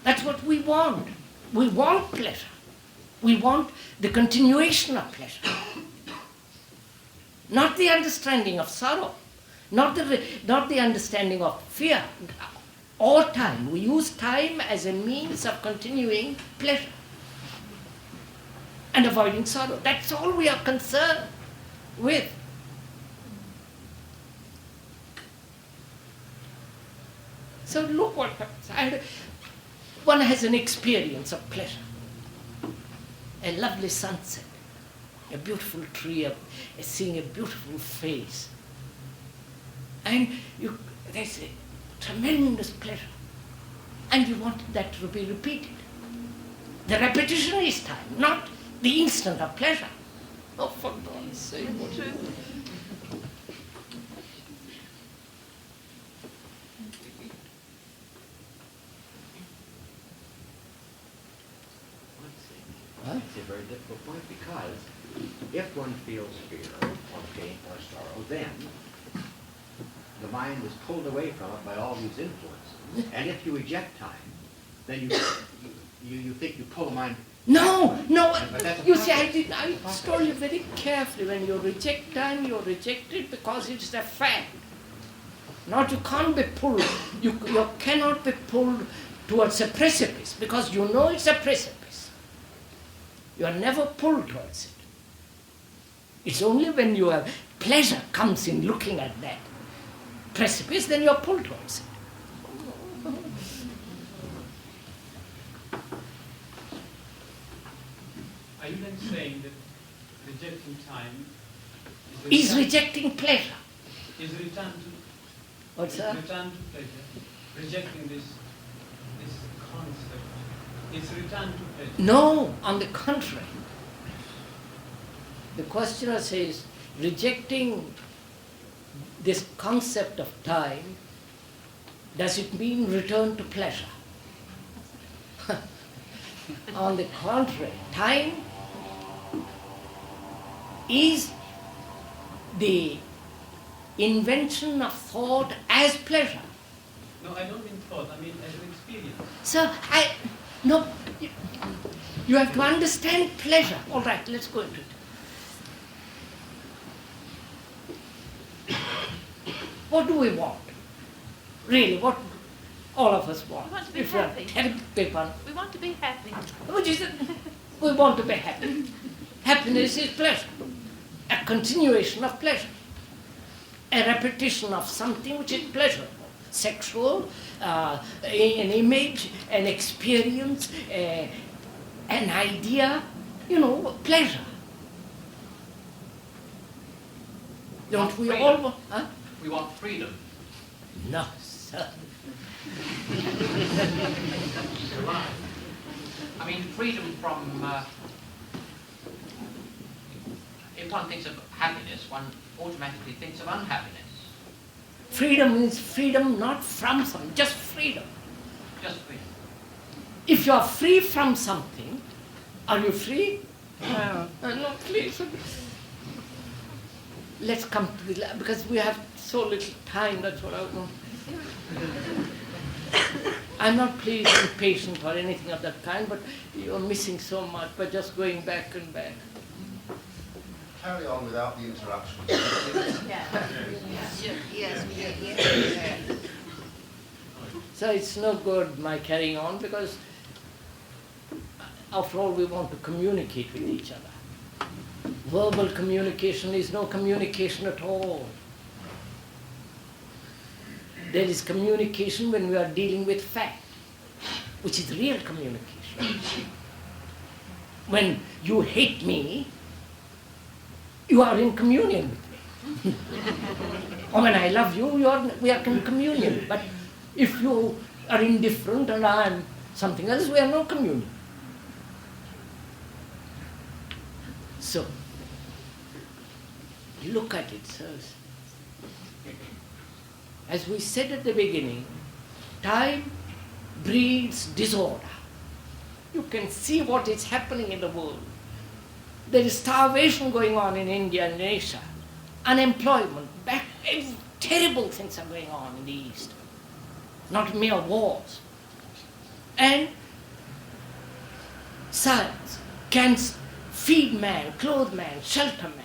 That's what we want. We want pleasure. We want the continuation of pleasure. Not the understanding of sorrow. Not the understanding of fear. All time. We use time as a means of continuing pleasure and avoiding sorrow. That's all we are concerned with. So look what happens. One has an experience of pleasure. A lovely sunset, a beautiful tree, seeing a beautiful face. And there's a tremendous pleasure. And you want that to be repeated. The repetition is time, not the instant of pleasure. Oh, for God's sake. It's a very difficult point, because if one feels fear or pain or sorrow, then the mind is pulled away from it by all these influences. And if you reject time, then you think you pull the mind. No. You see, I That's told you very carefully, when you reject time, you reject it because it's a fact. Not you can't be pulled. You cannot be pulled towards a precipice because you know it's a precipice. You are never pulled towards it. It's only when your pleasure comes in looking at that precipice, then you are pulled towards it. Are you then saying that rejecting time is rejecting pleasure? Is return to What's that? Return to pleasure. Rejecting this concept. Is return to pleasure. No, on the contrary. The questioner says, rejecting this concept of time, does it mean return to pleasure? On the contrary, time is the invention of thought as pleasure. No, I don't mean thought, I mean as an experience. So, you have to understand pleasure. All right, let's go into it. What do we want? Really, what all of us want? We want to be If happy. We want to be happy. Which is we want to be happy. Happiness is pleasure. A continuation of pleasure. A repetition of something which is pleasurable. Sexual, an image, an experience, an idea, pleasure. Don't we all want? Huh? We want freedom. No, sir. I mean, freedom from... if one thinks of happiness, one automatically thinks of unhappiness. Freedom means freedom not from something, just freedom. Just freedom. If you are free from something, are you free? No, please. Let's come to the... because we have so little time, that's what I want. I'm not pleased, impatient or anything of that kind, but you're missing so much by just going back and back. Carry on without the interruption. Yes. So it's no good my carrying on because after all we want to communicate with each other. Verbal communication is no communication at all. There is communication when we are dealing with fact, which is real communication. When you hate me, you are in communion with me. Or when I love you, we are in communion. But if you are indifferent and I am something else, we are no communion. So, look at it, sirs. As we said at the beginning, time breeds disorder. You can see what is happening in the world. There is starvation going on in India and Asia. Unemployment, terrible things are going on in the East. Not mere wars. And science can feed man, clothe man, shelter man.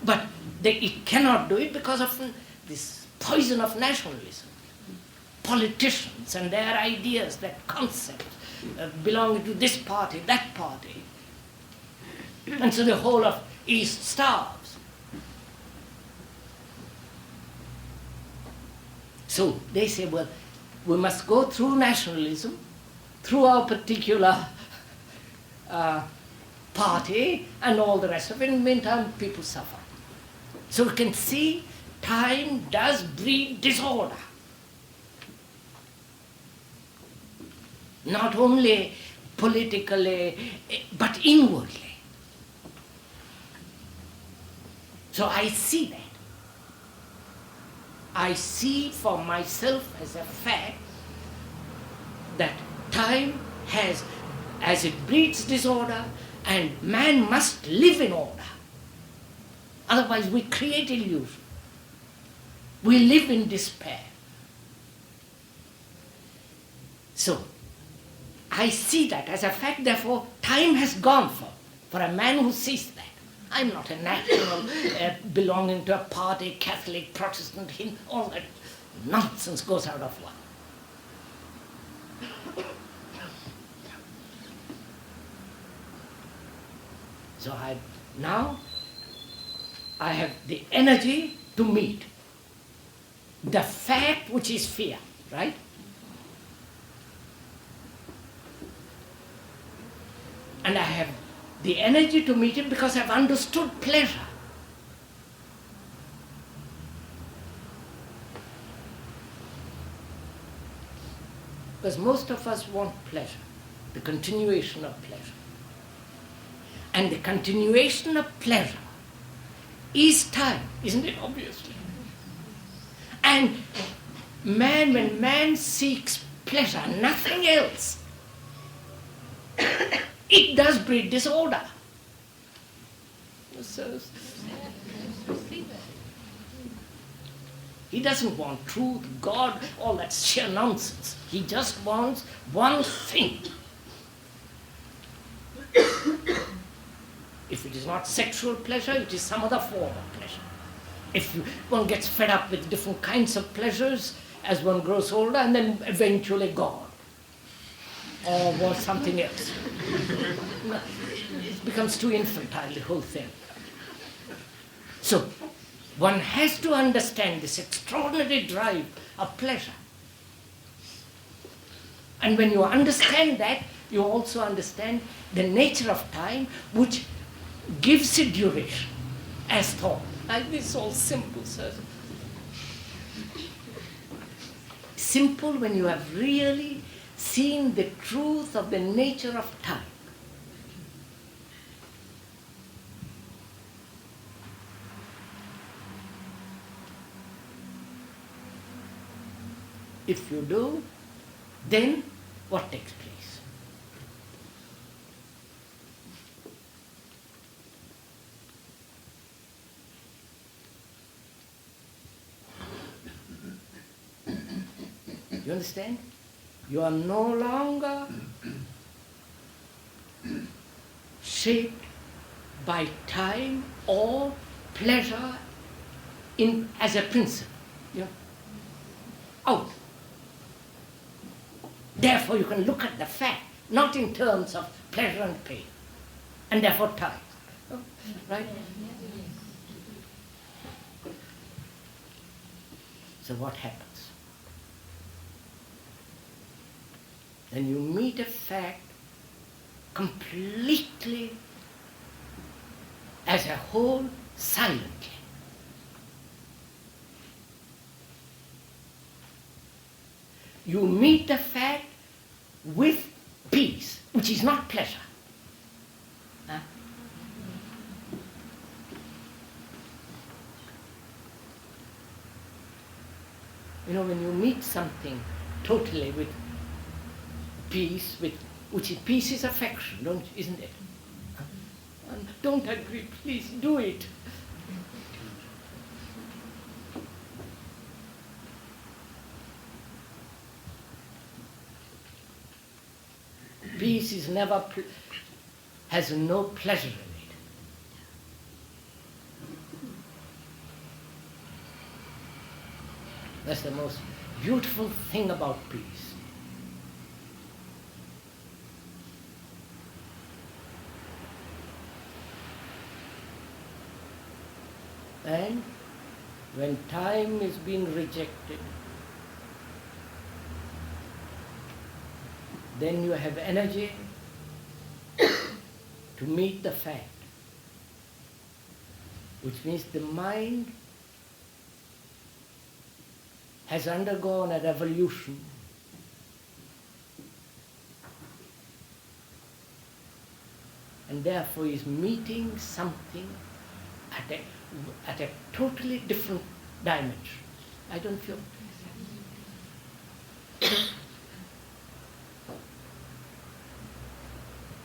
But it cannot do it because of this poison of nationalism. Politicians and their ideas, that concept, belonging to this party, that party. And so the whole of East starves. So they say, well, we must go through nationalism, through our particular party and all the rest of it. In the meantime, people suffer. So we can see time does breed disorder. Not only politically, but inwardly. So I see that. I see for myself as a fact that time has, as it breeds disorder, and man must live in order. Otherwise we create illusion. We live in despair. So, I see that as a fact, therefore time has gone for a man who sees that. I'm not a national belonging to a party, Catholic, Protestant, Hindu, all that nonsense goes out of one. So now I have the energy to meet the fact which is fear, right? And I have the energy to meet it because I've understood pleasure. Because most of us want pleasure, the continuation of pleasure. And the continuation of pleasure is time, isn't it, obviously? And when man seeks pleasure, nothing else, it does breed disorder. So, he doesn't want truth, God, all that sheer nonsense. He just wants one thing. If it is not sexual pleasure, it is some other form of pleasure. If one gets fed up with different kinds of pleasures as one grows older, and then eventually God, or something else. It becomes too infantile, the whole thing. So, one has to understand this extraordinary drive of pleasure. And when you understand that, you also understand the nature of time, which gives it duration as thought. Like this is all simple, sir. Simple when you have really seen the truth of the nature of time. If you do, then what takes place? You understand? You are no longer shaped by time or pleasure as a principle. You know? Out. Therefore you can look at the fact, not in terms of pleasure and pain, and therefore time. Right? So what happens? Then you meet a fact completely as a whole, silently. You meet the fact with peace, which is not pleasure. Huh? You know, when you meet something totally with peace, peace is affection, isn't it? And don't agree, please do it. Peace is has no pleasure in it. That's the most beautiful thing about peace. And when time is being rejected, then you have energy to meet the fact, which means the mind has undergone a revolution and therefore is meeting something at a totally different dimension. I don't feel.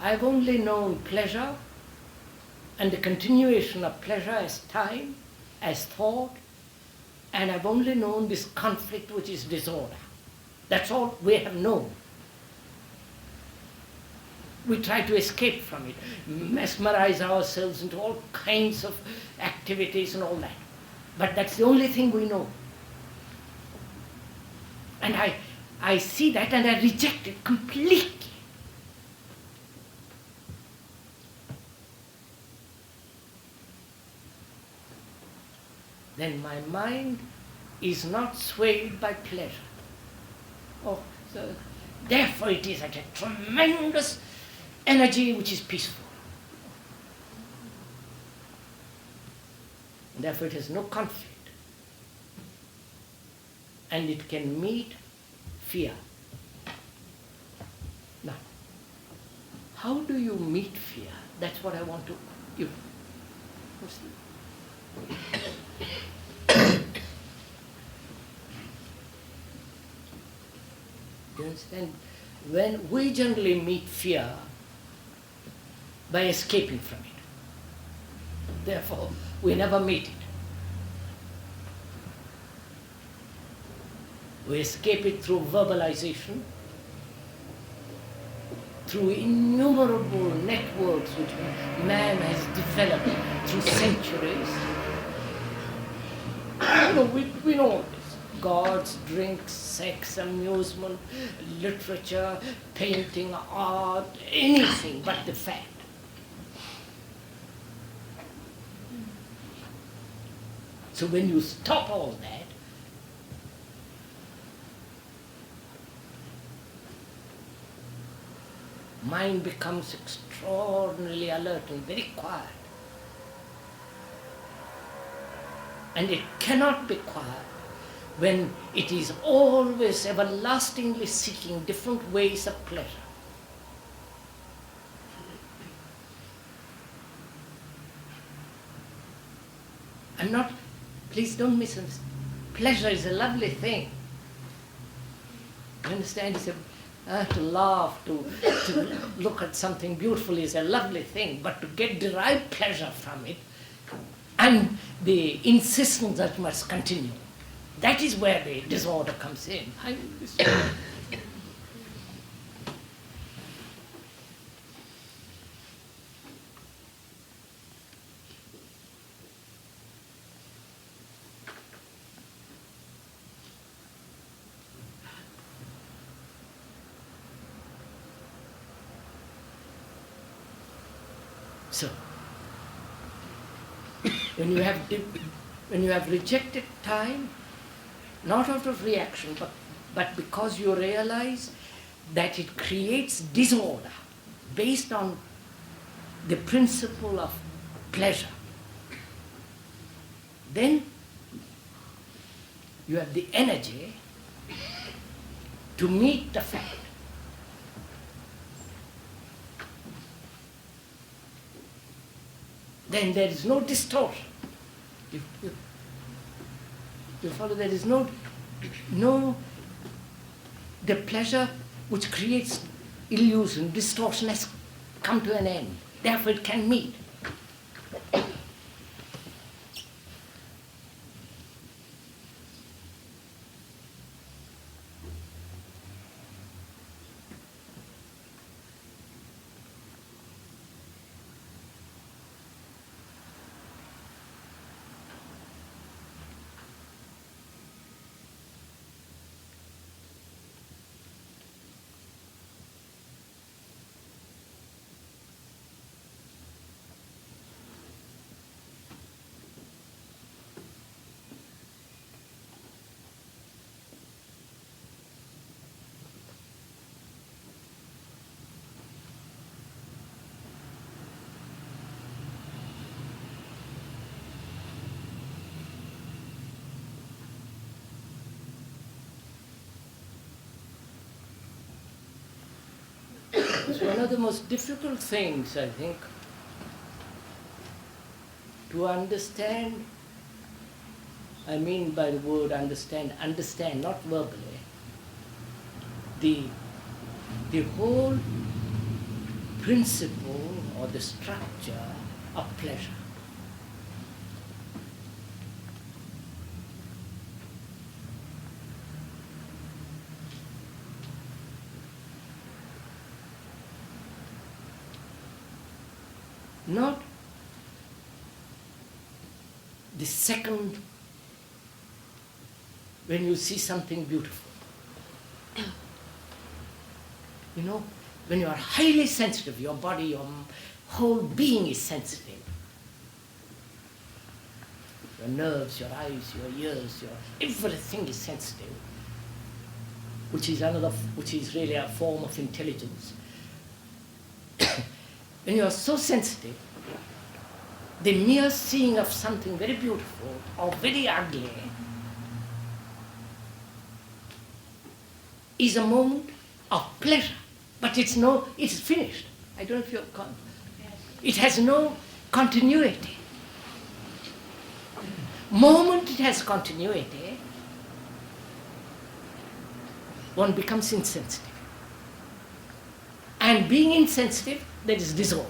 I've only known pleasure and the continuation of pleasure as time, as thought, and I've only known this conflict which is disorder. That's all we have known. We try to escape from it, mesmerize ourselves into all kinds of activities and all that. But that's the only thing we know. And I see that and I reject it completely. Then my mind is not swayed by pleasure. Oh, so therefore it is at a tremendous energy which is peaceful. And therefore it has no conflict. And it can meet fear. Now, how do you meet fear? That's what I want to you. You understand? When we generally meet fear by escaping from it. Therefore, we never meet it. We escape it through verbalization, through innumerable networks which man has developed through centuries. We know all this. Gods, drinks, sex, amusement, literature, painting, art, anything but the fact. So when you stop all that, mind becomes extraordinarily alert and very quiet. And it cannot be quiet when it is always everlastingly seeking different ways of pleasure. I'm not, please don't misunderstand. Pleasure is a lovely thing. You understand? It's to laugh, to look at something beautiful is a lovely thing, but to get derived pleasure from it and the insistence that must continue, that is where the disorder comes in. So, when you have rejected time, not out of reaction, but because you realize that it creates disorder based on the principle of pleasure, then you have the energy to meet the fact. Then there is no distortion. You follow? There is no, the pleasure which creates illusion, distortion has come to an end. Therefore it can meet. So one of the most difficult things, I think, to understand, I mean by the word understand, not verbally, the whole principle or the structure of pleasure. not the second when you see something beautiful. You know, when you are highly sensitive, your body, your whole being is sensitive. Your nerves, your eyes, your ears, everything is sensitive, which is really a form of intelligence. When you are so sensitive, the mere seeing of something very beautiful or very ugly is a moment of pleasure, but it's finished. I don't know if you're it has no continuity. Moment it has continuity, one becomes insensitive. And being insensitive, there is disorder.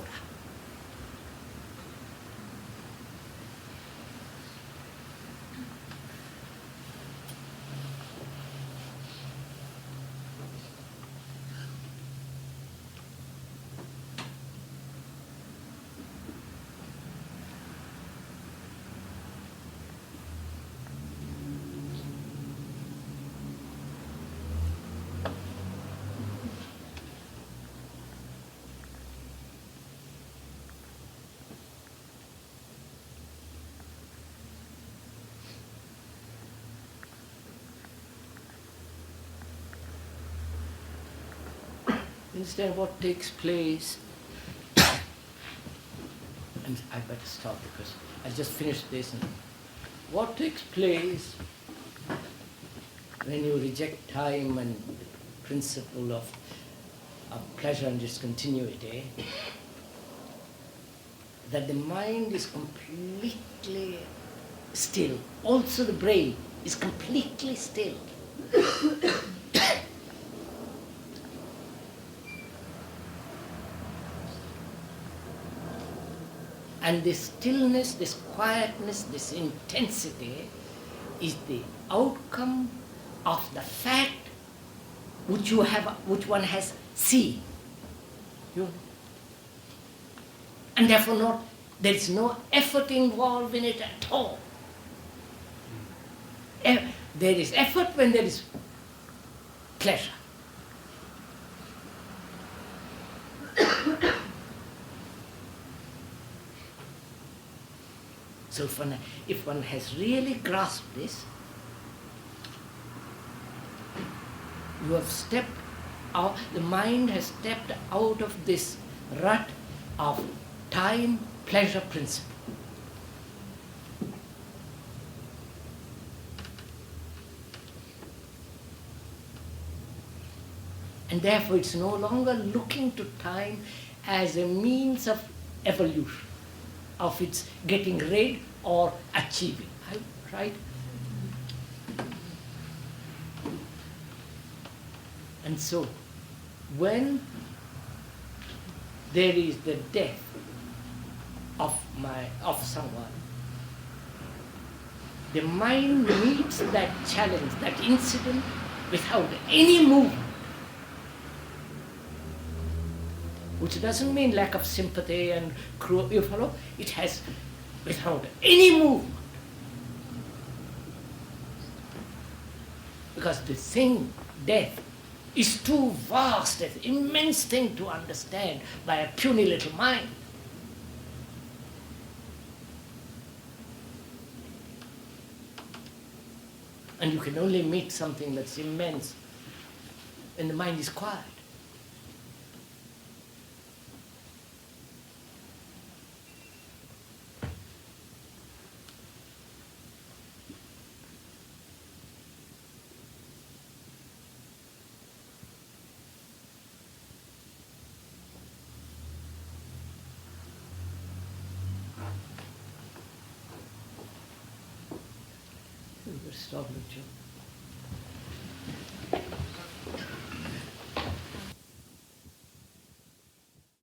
Instead, what takes place, and I better stop because I just finished this. What takes place when you reject time and the principle of pleasure and discontinuity, that the mind is completely still. Also the brain is completely still. And this stillness, this quietness, this intensity is the outcome of the fact which one has seen. And therefore there is no effort involved in it at all. There is effort when there is pleasure. So if one has really grasped this, you have stepped out, the mind has stepped out of this rut of time, pleasure principle. And therefore it's no longer looking to time as a means of evolution, of its getting rid or achieving, right? And so, when there is the death of someone, the mind meets that challenge, that incident, without any movement. Which doesn't mean lack of sympathy and cruel, you follow? It has without any movement. Because the thing, death, is too vast, an immense thing to understand by a puny little mind. And you can only meet something that's immense when the mind is quiet. Stop, Richard.